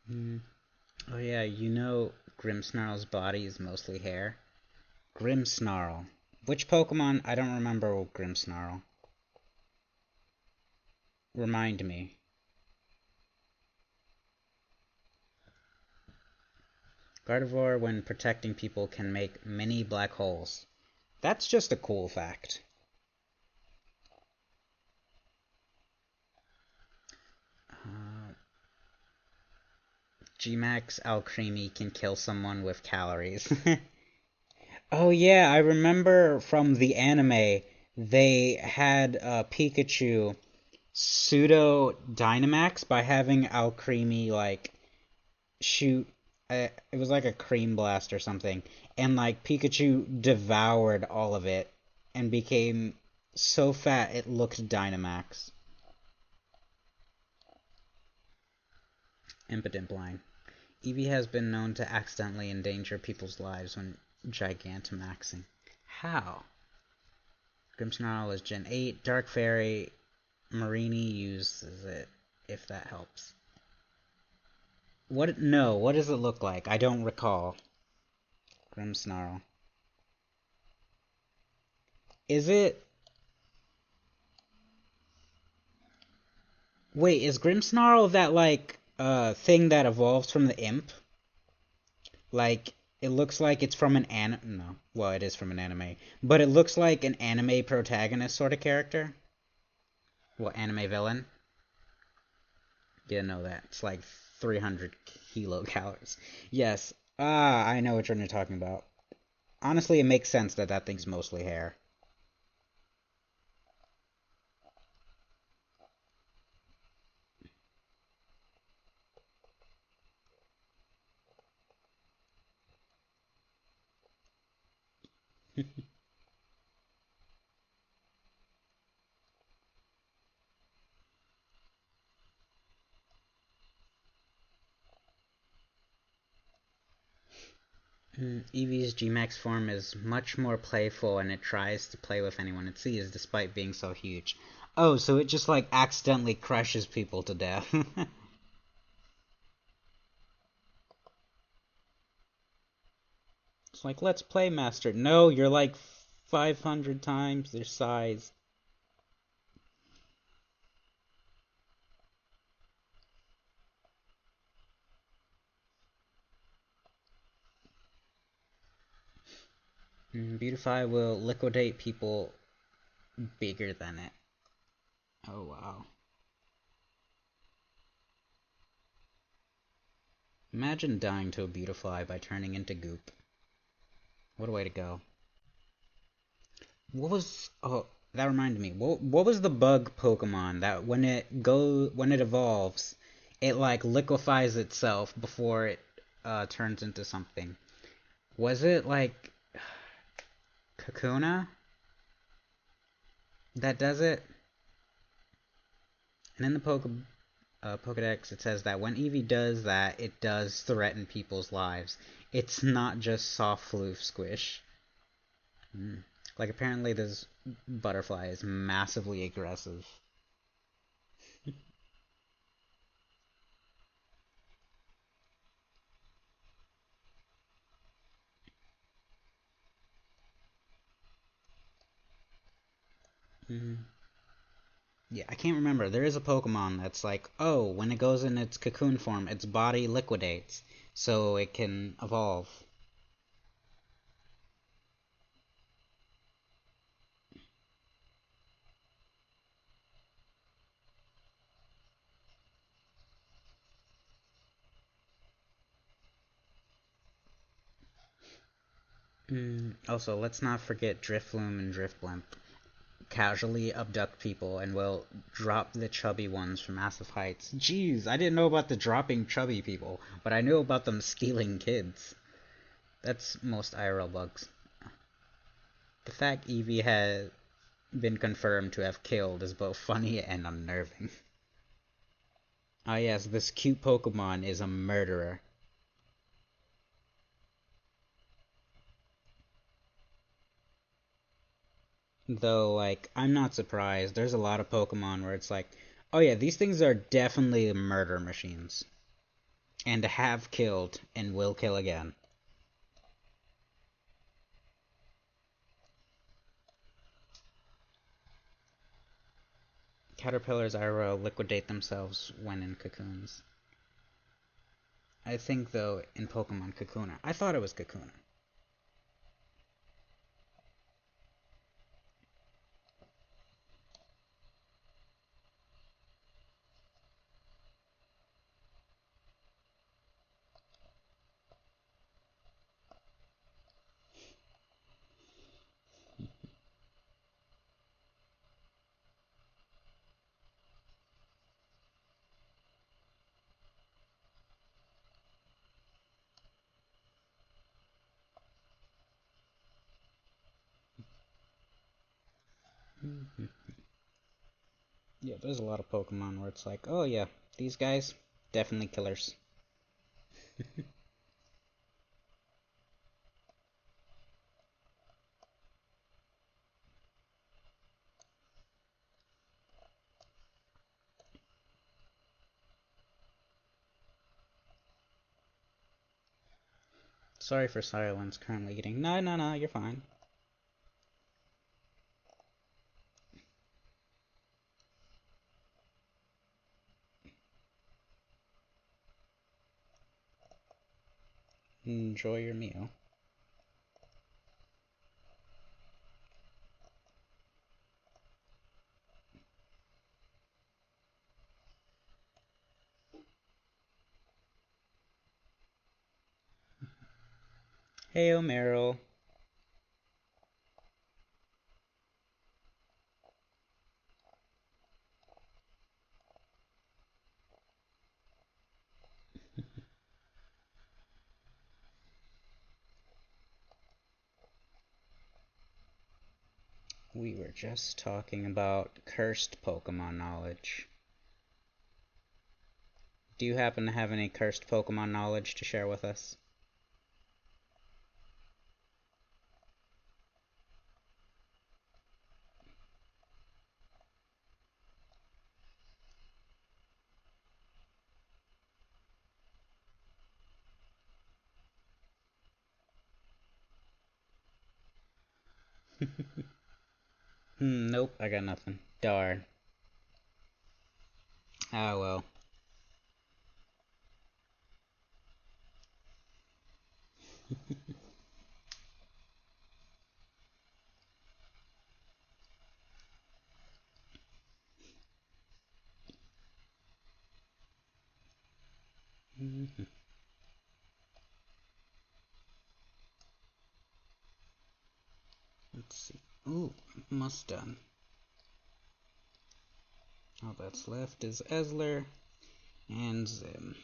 Hmm. Oh yeah, you know Grimmsnarl's body is mostly hair? Grimmsnarl. Which Pokemon? I don't remember Grimmsnarl. Remind me. Gardevoir, when protecting people, can make mini black holes. That's just a cool fact. Uh, Gmax Alcremie can kill someone with calories. Oh yeah, I remember from the anime they had Pikachu pseudo Dynamax by having Alcremie like shoot. It was like a cream blast or something, and like Pikachu devoured all of it and became so fat it looked Dynamax. Impotent blind. Eevee has been known to accidentally endanger people's lives when Gigantamaxing. How? Grimmsnarl is Gen 8. Dark Fairy. Marini uses it, if that helps. What? No, what does it look like? I don't recall. Grimmsnarl. Is it... Wait, is Grimmsnarl that, like, thing that evolves from the imp? Like, it looks like it's from an anime... No. Well, it is from an anime. But it looks like an anime protagonist sort of character? Well, anime villain? Didn't know that. It's like 300 kilocalories. Yes. Ah, I know which one you're talking about. Honestly, it makes sense that that thing's mostly hair. Eevee's G-Max form is much more playful and it tries to play with anyone it sees despite being so huge. Oh, so it just like accidentally crushes people to death. It's like, let's play, Master. No, you're like 500 times their size. Beautify will liquidate people bigger than it. Oh, wow. Imagine dying to a Beautifly by turning into goop. What a way to go. What was... Oh, that reminded me. What was the bug Pokemon that when it evolves, it like liquefies itself before it turns into something? Was it like Kakuna that does it? And in the Pokedex, it says that when Eevee does that, it does threaten people's lives. It's not just soft floof squish. Like, apparently this butterfly is massively aggressive. Yeah, I can't remember. There is a Pokemon that's like, oh, when it goes in its cocoon form, its body liquidates, so it can evolve. Also, let's not forget Drifloon and Drifblimp. Casually abduct people and will drop the chubby ones from massive heights. Jeez, I didn't know about the dropping chubby people, but I knew about them stealing kids. That's most IRL bugs. The fact Eevee has been confirmed to have killed is both funny and unnerving. Ah yes, this cute Pokemon is a murderer. Though, like, I'm not surprised. There's a lot of Pokemon where it's like, oh yeah, these things are definitely murder machines. And have killed and will kill again. Caterpillars IRL liquidate themselves when in cocoons. I think, though, in Pokemon Kakuna. I thought it was Kakuna. Yeah, there's a lot of Pokemon where it's like, oh yeah, these guys, definitely killers. Sorry for silence, currently getting. No, no, no, you're fine. Enjoy your meal. Hey, Meryl. We were just talking about cursed Pokemon knowledge. Do you happen to have any cursed Pokemon knowledge to share with us? Nope, I got nothing. Darn. Ah, well. Mhm. Let's see. Ooh, almost done. All that's left is Esler and Zim.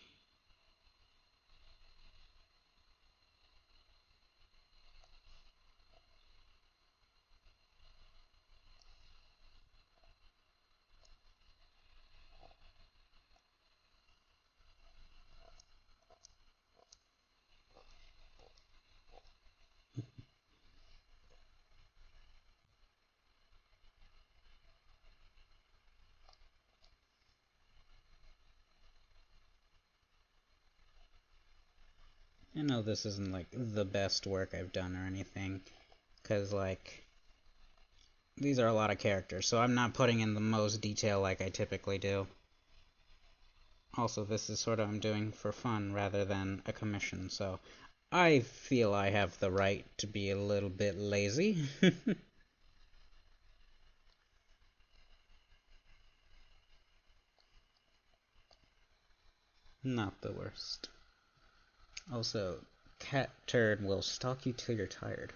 I know this isn't like the best work I've done or anything, because like these are a lot of characters, so I'm not putting in the most detail like I typically do. Also, this is sort of I'm doing for fun rather than a commission, so I feel I have the right to be a little bit lazy. Not the worst. Also, cat turd will stalk you till you're tired.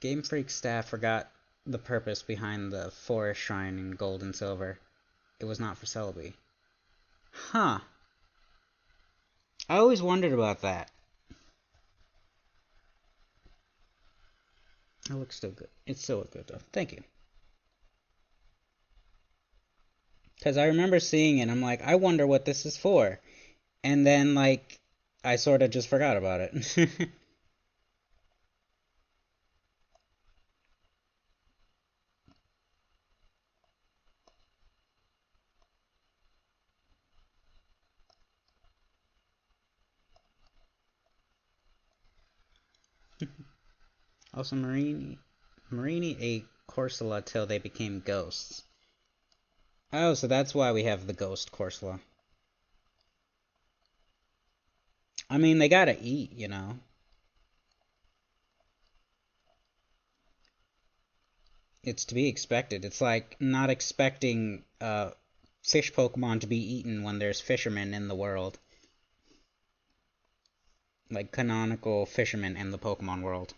Game Freak staff forgot the purpose behind the forest shrine in gold and silver. It was not for Celebi. Huh. I always wondered about that. It looks still good. It's still good though. Thank you. Because I remember seeing it, I'm like, I wonder what this is for. And then, like, I sort of just forgot about it. Also, Marini ate Corsola till they became ghosts. Oh, so that's why we have the ghost Corsola. I mean, they gotta eat, you know. It's to be expected. It's like not expecting fish Pokemon to be eaten when there's fishermen in the world. Like canonical fishermen in the Pokemon world.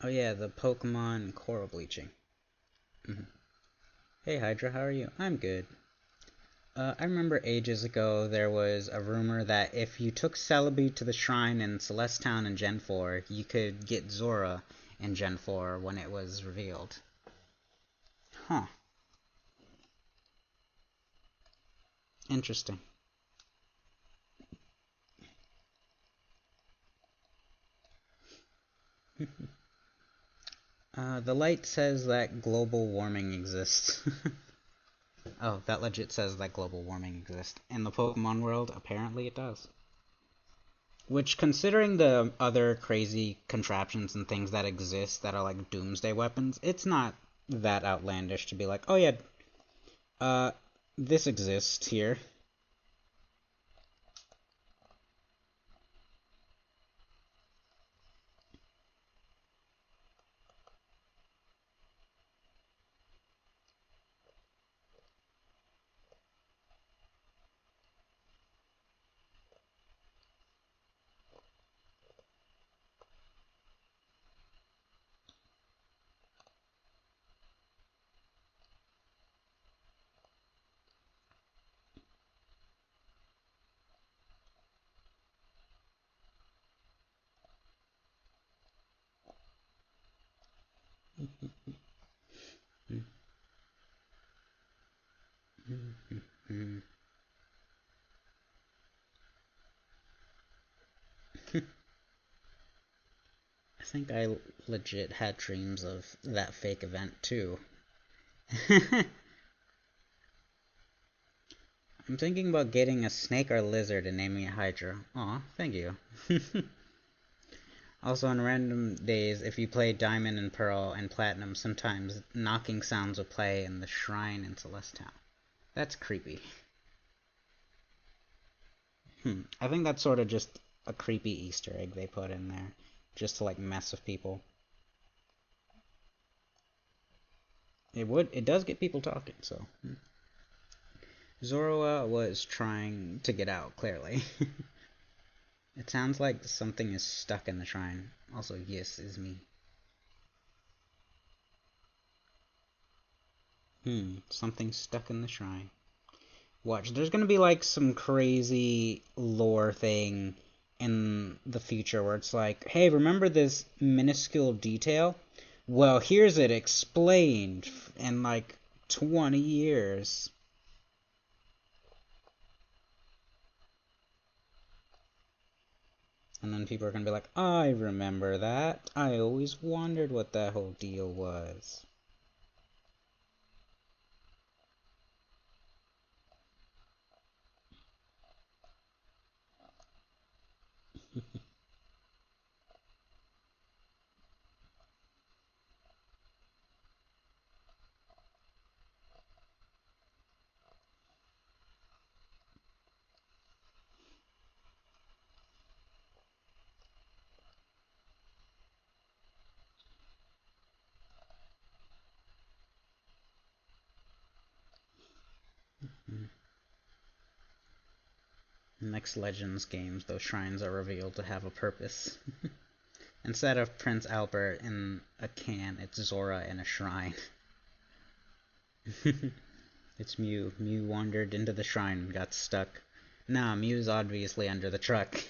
Oh yeah, the Pokemon coral bleaching. Mhm. Hey Hydra, how are you? I'm good. I remember ages ago there was a rumor that if you took Celebi to the shrine in Celeste Town in Gen 4, you could get Zora in Gen 4 when it was revealed. Huh. Interesting. The light says that global warming exists. Oh, that legit says that global warming exists. In the Pokemon world, apparently it does. Which, considering the other crazy contraptions and things that exist that are like doomsday weapons, it's not that outlandish to be like, oh yeah, uh, this exists here. think I legit had dreams of that fake event too. I'm thinking about getting a snake or lizard and naming it Hydra. Aw, thank you. Also, on random days, if you play Diamond and Pearl and Platinum, sometimes knocking sounds will play in the shrine in Celeste Town. That's creepy. I think that's sort of just a creepy Easter egg they put in there, just to like mess with people. It does get people talking, so. Zoroa was trying to get out, clearly. It sounds like something is stuck in the shrine. Also, yes, is me. Something stuck in the shrine. Watch, there's gonna be like some crazy lore thing in the future where it's like, hey, remember this minuscule detail? Well, here's it explained in like 20 years. And then people are gonna be like, I remember that. I always wondered what that whole deal was. Next Legends games, those shrines are revealed to have a purpose. Instead of Prince Albert in a can, it's Zora in a shrine. It's Mew. Mew wandered into the shrine and got stuck. Nah, Mew's obviously under the truck.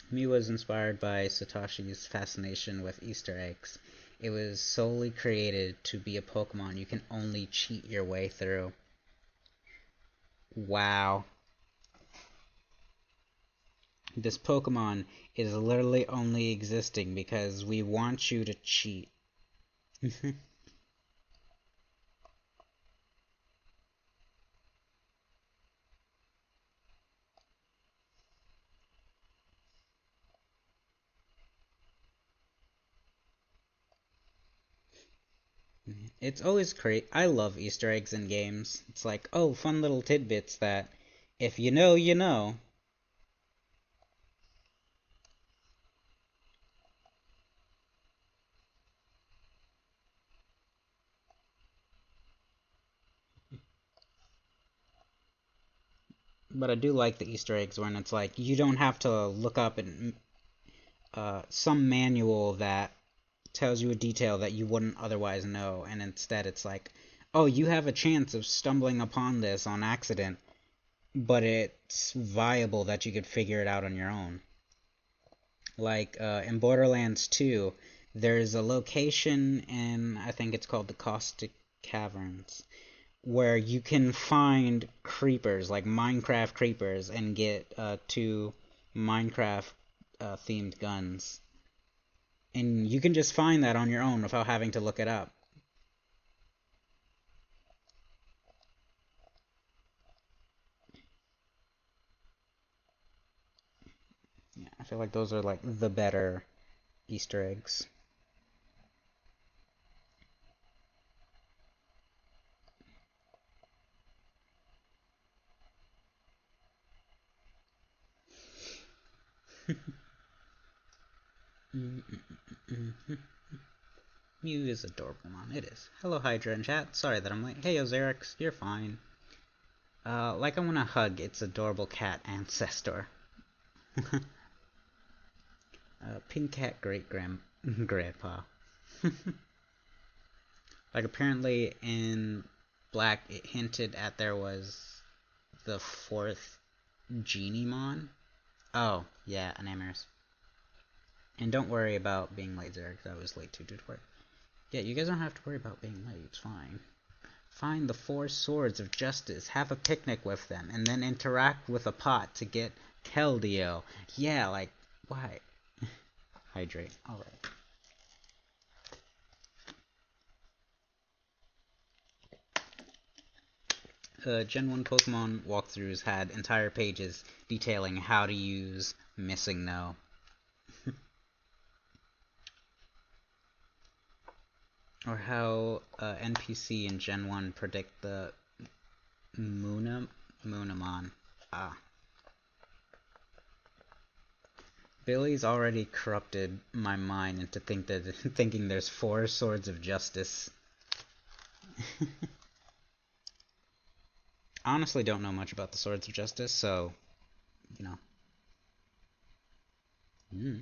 Mew was inspired by Satoshi's fascination with Easter eggs. It was solely created to be a Pokemon you can only cheat your way through. Wow. This Pokemon is literally only existing because we want you to cheat. It's always great. I love Easter eggs in games. It's like, oh, fun little tidbits that if you know, you know. But I do like the Easter eggs when it's like you don't have to look up in some manual that tells you a detail that you wouldn't otherwise know, and instead it's like, oh, you have a chance of stumbling upon this on accident, but it's viable that you could figure it out on your own. Like in Borderlands 2, there's a location in, I think it's called the Caustic Caverns, where you can find creepers, like Minecraft creepers, and get two Minecraft themed guns. And you can just find that on your own without having to look it up. Yeah, I feel like those are like the better Easter eggs. Mew is adorable, Mom. It is. Hello, Hydra in chat. Sorry that I'm late. Hey, Ozerix. You're fine. Like I want to hug its adorable cat ancestor. Pink cat grandpa. Like apparently in Black it hinted at there was the fourth Geniemon. Oh, yeah, an Amorous. And don't worry about being late, Zerix. I was late too, dude. Yeah, you guys don't have to worry about being late. It's fine. Find the four swords of justice, have a picnic with them, and then interact with a pot to get Keldeo. Yeah, like, why? hydrate. Alright. Gen 1 Pokemon walkthroughs had entire pages detailing how to use Missing No. Or how NPC in Gen 1 predict the Moonamon. Ah. Billy's already corrupted my mind into thinking there's 4 Swords of Justice. I honestly don't know much about the Swords of Justice, so, you know. Mm.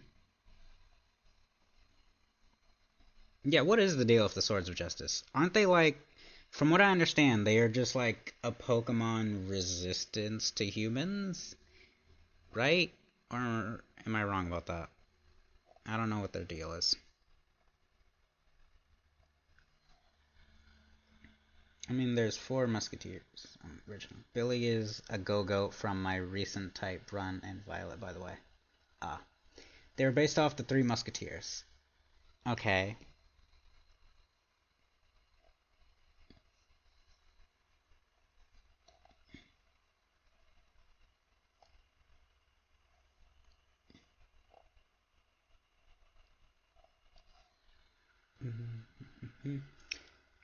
Yeah, what is the deal with the Swords of Justice? Aren't they like, from what I understand, they are just like a Pokemon resistance to humans? Right? Or am I wrong about that? I don't know what their deal is. I mean, there's 4 Musketeers original. Billy is a go-go from my recent type run, and Violet, by the way. Ah. They were based off the 3 Musketeers. Okay.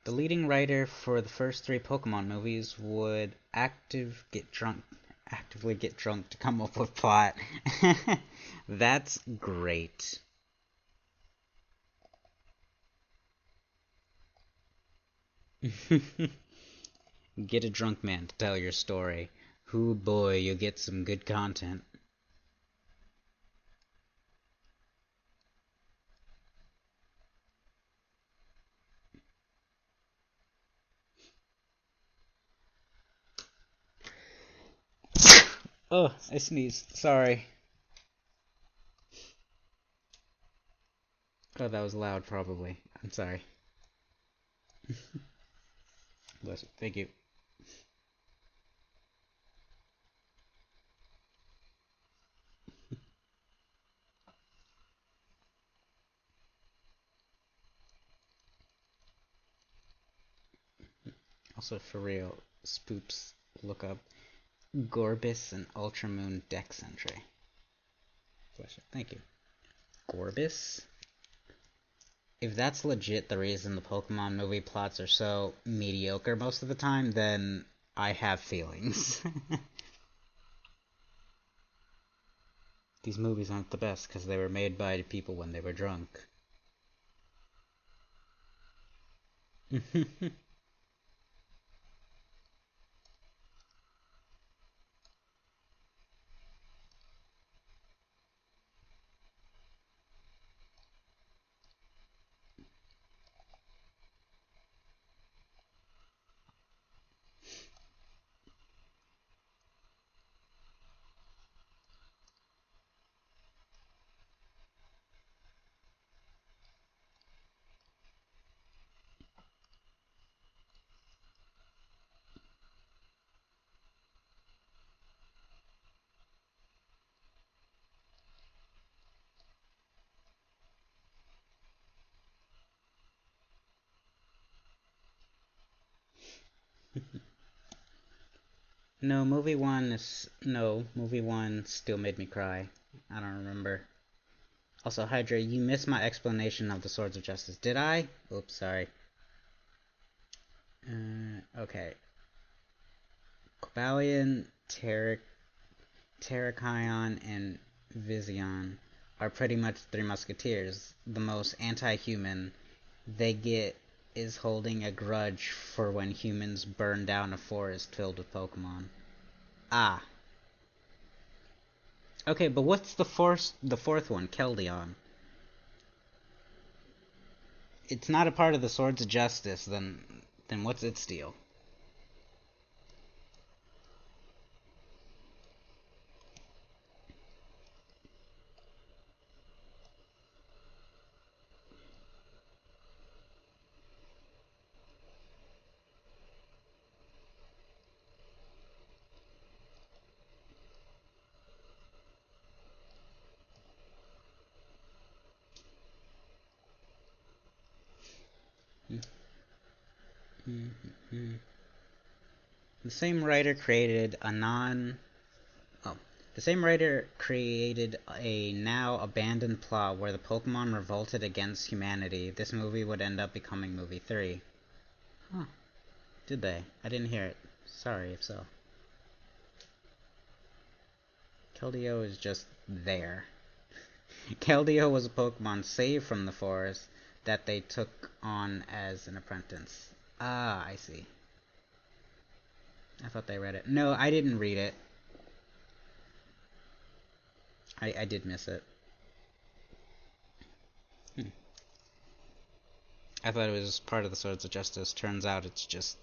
The leading writer for the first 3 Pokemon movies would actively get drunk to come up with plot. That's great. Get a drunk man to tell your story. Hoo boy, you'll get some good content. Oh, I sneezed. Sorry. Oh, that was loud, probably. I'm sorry. Bless you. Thank you. Also, for real, spoops, look up Gorbis and Ultramoon Dex entry. Bless you. Thank you. Gorbis? If that's legit the reason the Pokemon movie plots are so mediocre most of the time, then I have feelings. These movies aren't the best because they were made by people when they were drunk. Movie one still made me cry. I don't remember. Also, Hydra, you missed my explanation of the Swords of Justice. Did I? Oops, sorry. Okay. Cobalion, Terrakion, and Vizion are pretty much 3 Musketeers. The most anti-human they get is holding a grudge for when humans burn down a forest filled with Pokemon. Ah. Okay, but what's the fourth one, Keldeo? It's not a part of the Swords of Justice, then what's its deal? Mhm. The same writer created a non. Oh, the same writer created a now abandoned plot where the Pokemon revolted against humanity. This movie would end up becoming movie 3. Huh. Did they? I didn't hear it. Sorry if so. Keldeo is just there. Keldeo was a Pokemon saved from the forest that they took on as an apprentice. Ah, I see. I thought they read it. No, I didn't read it. I did miss it. Hmm. I thought it was part of the Swords of Justice. Turns out it's just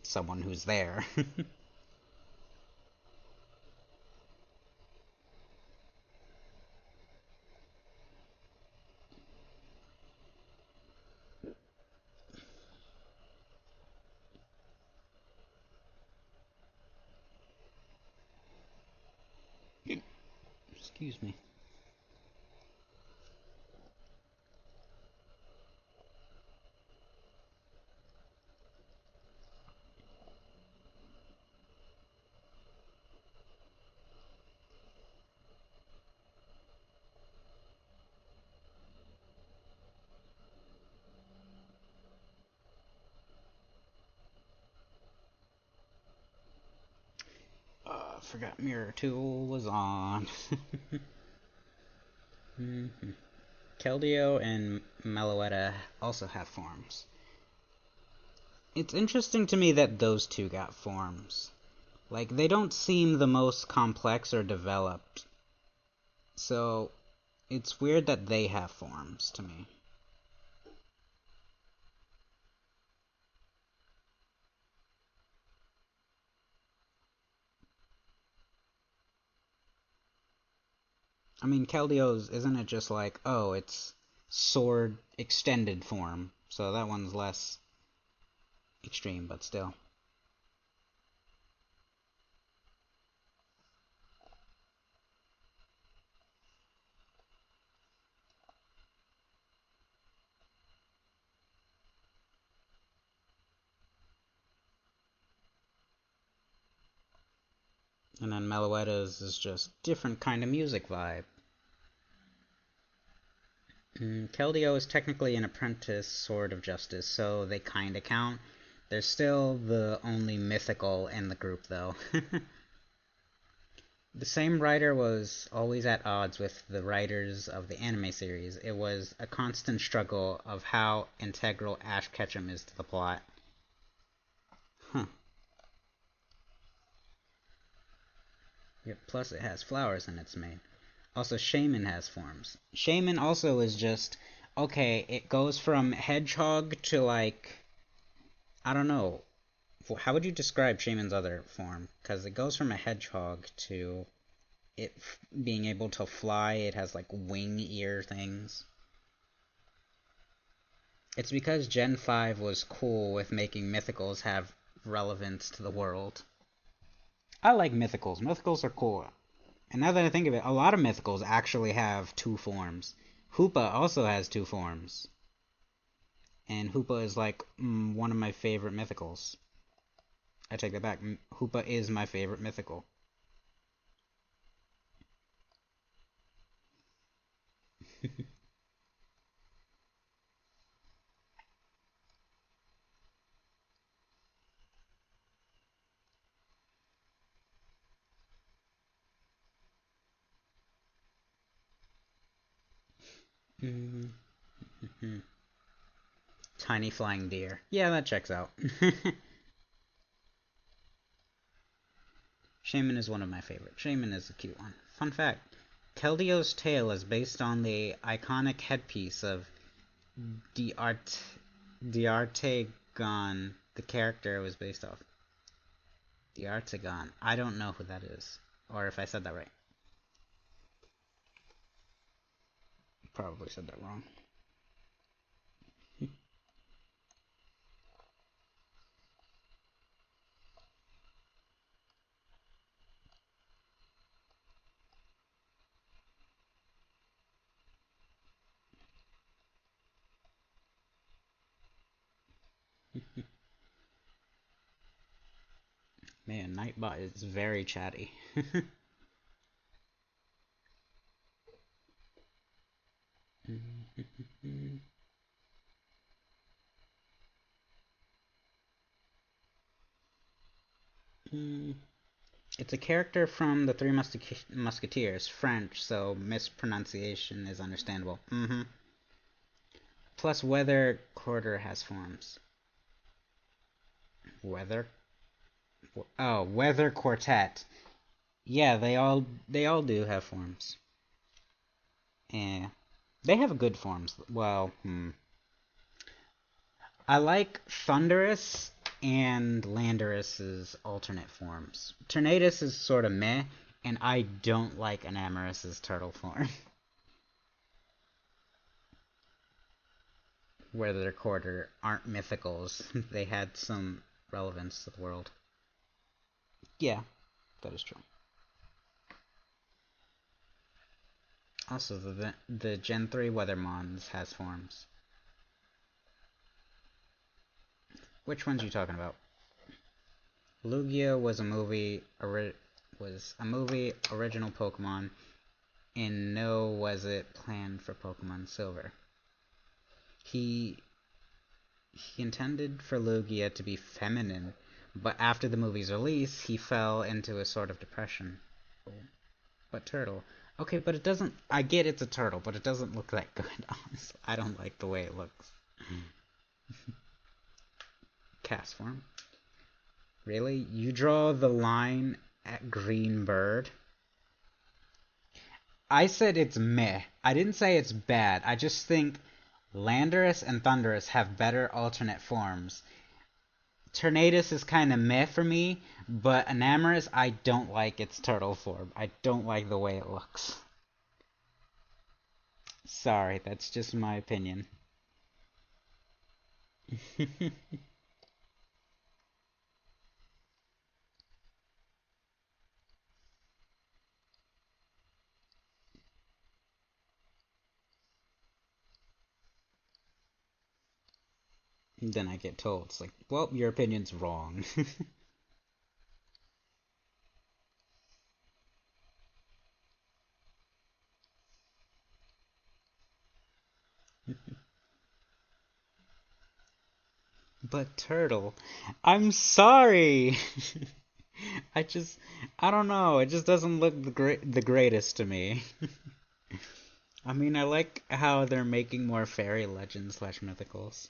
someone who's there. Excuse me. Forgot Mirror Tool was on. Mhm. Keldeo and Meloetta also have forms. It's interesting to me that those two got forms. Like, they don't seem the most complex or developed. So, it's weird that they have forms to me. I mean, Keldeo's, isn't it just like, oh, it's sword extended form. So that one's less extreme, but still. And then Meloetta's is just different kind of music vibe. Keldeo is technically an apprentice Sword of Justice, so they kinda count. They're still the only mythical in the group, though. The same writer was always at odds with the writers of the anime series. It was a constant struggle of how integral Ash Ketchum is to the plot. Huh. Yep, plus it has flowers in its mane. Also, Shaman has forms. Shaman also is just, okay, it goes from hedgehog to like, I don't know. How would you describe Shaman's other form? Because it goes from a hedgehog to it being able to fly. It has like wing ear things. It's because Gen 5 was cool with making mythicals have relevance to the world. I like mythicals. Mythicals are cool. And now that I think of it, a lot of mythicals actually have two forms. Hoopa also has two forms. And Hoopa is like one of my favorite mythicals. I take that back. Hoopa is my favorite mythical. Tiny flying deer. Yeah, that checks out. Shaman is one of my favorites. Shaman is a cute one. Fun fact, Keldeo's tail is based on the iconic headpiece of D'Art D'Artegon, the character it was based off. D'Artegon. I don't know who that is. Or if I said that right. Probably said that wrong. Man, Nightbot is very chatty. It's a character from the Three Musketeers, French, so mispronunciation is understandable. Plus, Weather Quarter has forms. Weather? Oh, Weather Quartet. Yeah, they all do have forms. Yeah, they have good forms. Well, I like Thunderous and Landorus's alternate forms. Tornadus is sort of meh, and I don't like Anamoris's turtle form. Weather Quarter aren't mythicals. They had some relevance to the world. Yeah, that is true. Also, the Gen 3 Weathermons has forms. Which ones are you talking about? Lugia was a movie original Pokemon, and no was it planned for Pokemon Silver. He intended for Lugia to be feminine, but after the movie's release, he fell into a sort of depression. But turtle. Okay, but it doesn't. I get it's a turtle, but it doesn't look that good, honestly. I don't like the way it looks. Cast form. Really? You draw the line at green bird? I said it's meh. I didn't say it's bad. I just think Landorus and Thundurus have better alternate forms. Tornadus is kind of meh for me, but Enamorus, I don't like its turtle form. I don't like the way it looks. Sorry, that's just my opinion. Then I get told, it's like, well, your opinion's wrong. But turtle, I'm sorry. I just, I don't know. It just doesn't look the greatest to me. I mean, I like how they're making more fairy legends slash mythicals.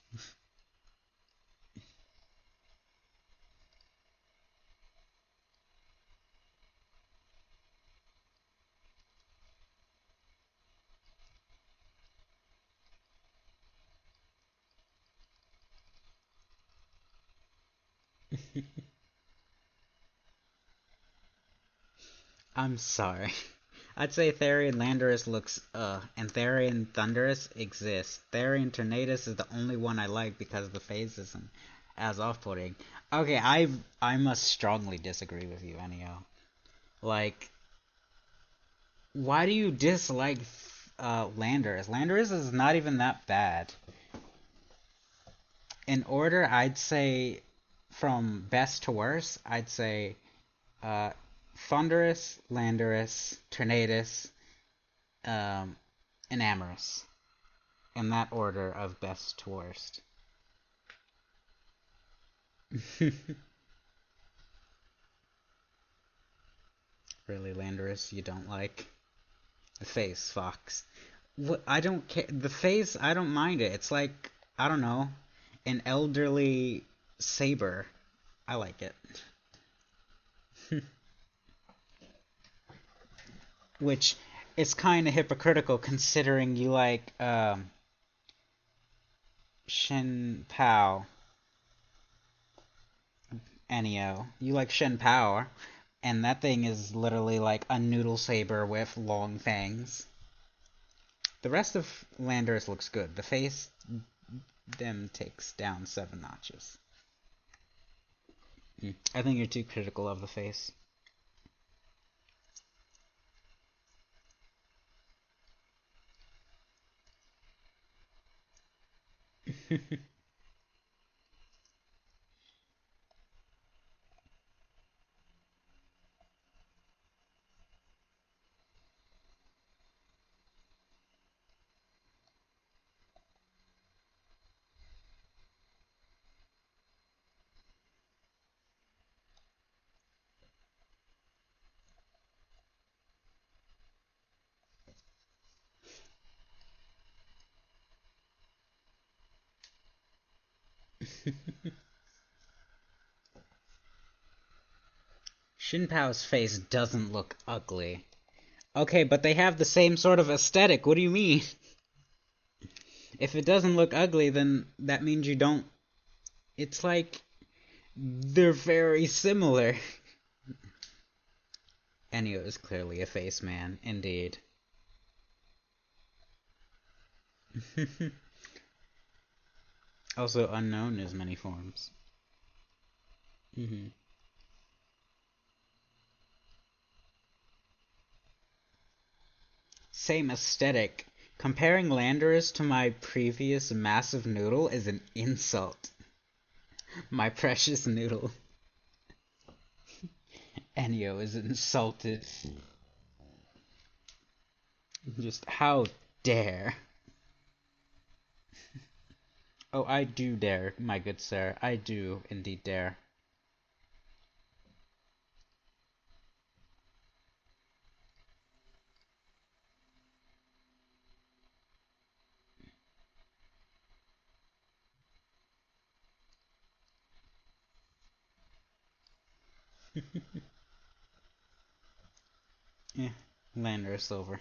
I'm sorry. I'd say Therian Landorus looks and Therian Thunderous exists. Therian Tornadus is the only one I like because the phase isn't as off-putting. Okay, I must strongly disagree with you, anyhow. Like, why do you dislike Landorus? Landorus is not even that bad. In order, I'd say from best to worst, I'd say uh, Thunderous, Landorus, Tornadus, um, and Amorous. In that order of best to worst. Really, Landorus, you don't like? The face, Fox. What, I don't care. The face, I don't mind it. It's like, I don't know, an elderly saber. I like it. Which is kind of hypocritical considering you like Shen Pao, Enio. You like Shen Pao, and that thing is literally like a noodle saber with long fangs. The rest of Landers looks good. The face, them takes down 7 notches. I think you're too critical of the face. Shin Pao's face doesn't look ugly. Okay, but they have the same sort of aesthetic. What do you mean? If it doesn't look ugly, then that means you don't. It's like they're very similar. Ennio is clearly a face man, indeed. Also unknown as many forms. Hmm. Same aesthetic. Comparing Landorus to my previous massive noodle is an insult. My precious noodle. Ennio is insulted. Just how dare. Oh, I do dare, my good sir. I do indeed dare. Yeah, Landorus over.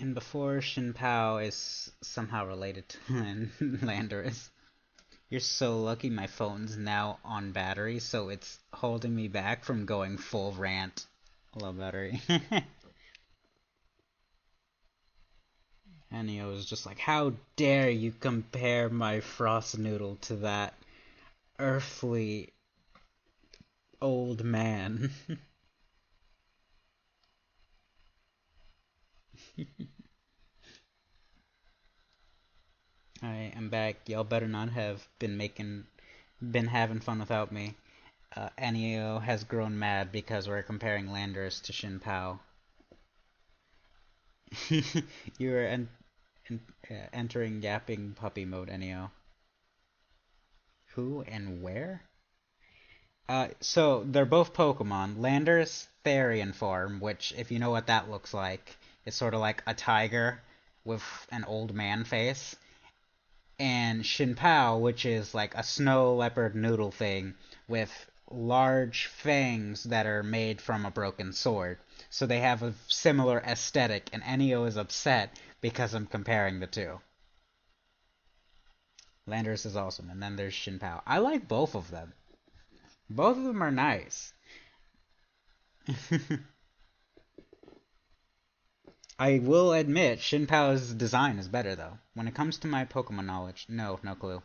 And before Shin Pao is somehow related to Landorus. You're so lucky my phone's now on battery, so it's holding me back from going full rant. Low battery. And he was just like, how dare you compare my frost noodle to that earthly old man? I am back. Y'all better not have been having fun without me. Neo has grown mad because we're comparing Landers to Shin Pao. You are entering yapping puppy mode, Neo. Who and where? So they're both Pokemon. Landers, Therian form, which, if you know what that looks like, is sort of like a tiger with an old man face. And Shinpao, which is like a snow leopard noodle thing with large fangs that are made from a broken sword. So they have a similar aesthetic, and Enio is upset because I'm comparing the two. Landers is awesome, and then there's Shinpao. I like both of them. Both of them are nice. I will admit, Shinpao's design is better, though. When it comes to my Pokemon knowledge, no clue.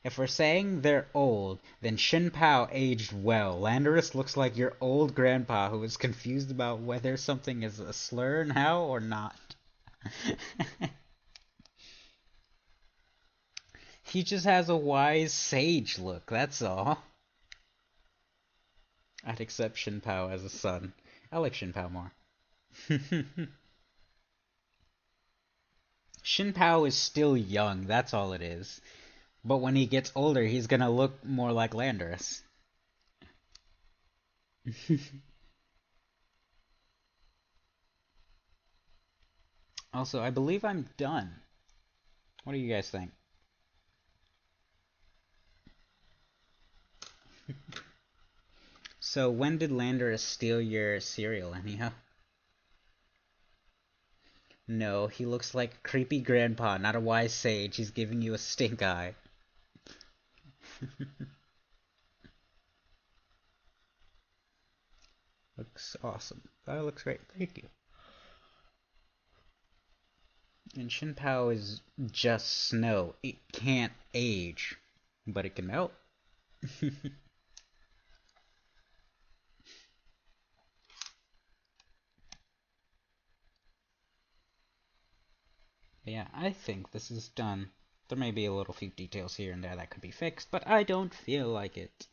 If we're saying they're old, then Shinpao aged well. Landorus looks like your old grandpa who is confused about whether something is a slur now or not. He just has a wise sage look, that's all. I'd accept Shinpao as a son. I like Shinpao more. Shinpao is still young, that's all it is. But when he gets older, he's gonna look more like Landorus. Also, I believe I'm done. What do you guys think? So, when did Landorus steal your cereal, anyhow? No, he looks like a creepy grandpa, not a wise sage. He's giving you a stink eye. Looks awesome. That looks great. Thank you. And Shinpao is just snow. It can't age, but it can melt. Yeah, I think this is done. There may be a little few details here and there that could be fixed, but I don't feel like it.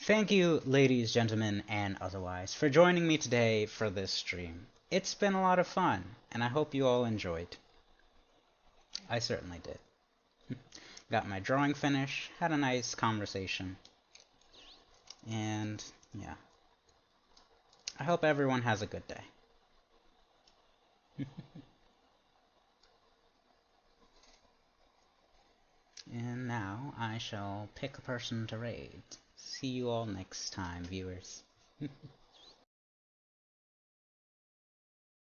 Thank you, ladies, gentlemen, and otherwise, for joining me today for this stream. It's been a lot of fun, and I hope you all enjoyed. I certainly did. Got my drawing finished, had a nice conversation, and yeah. I hope everyone has a good day. And now I shall pick a person to raid. See you all next time, viewers.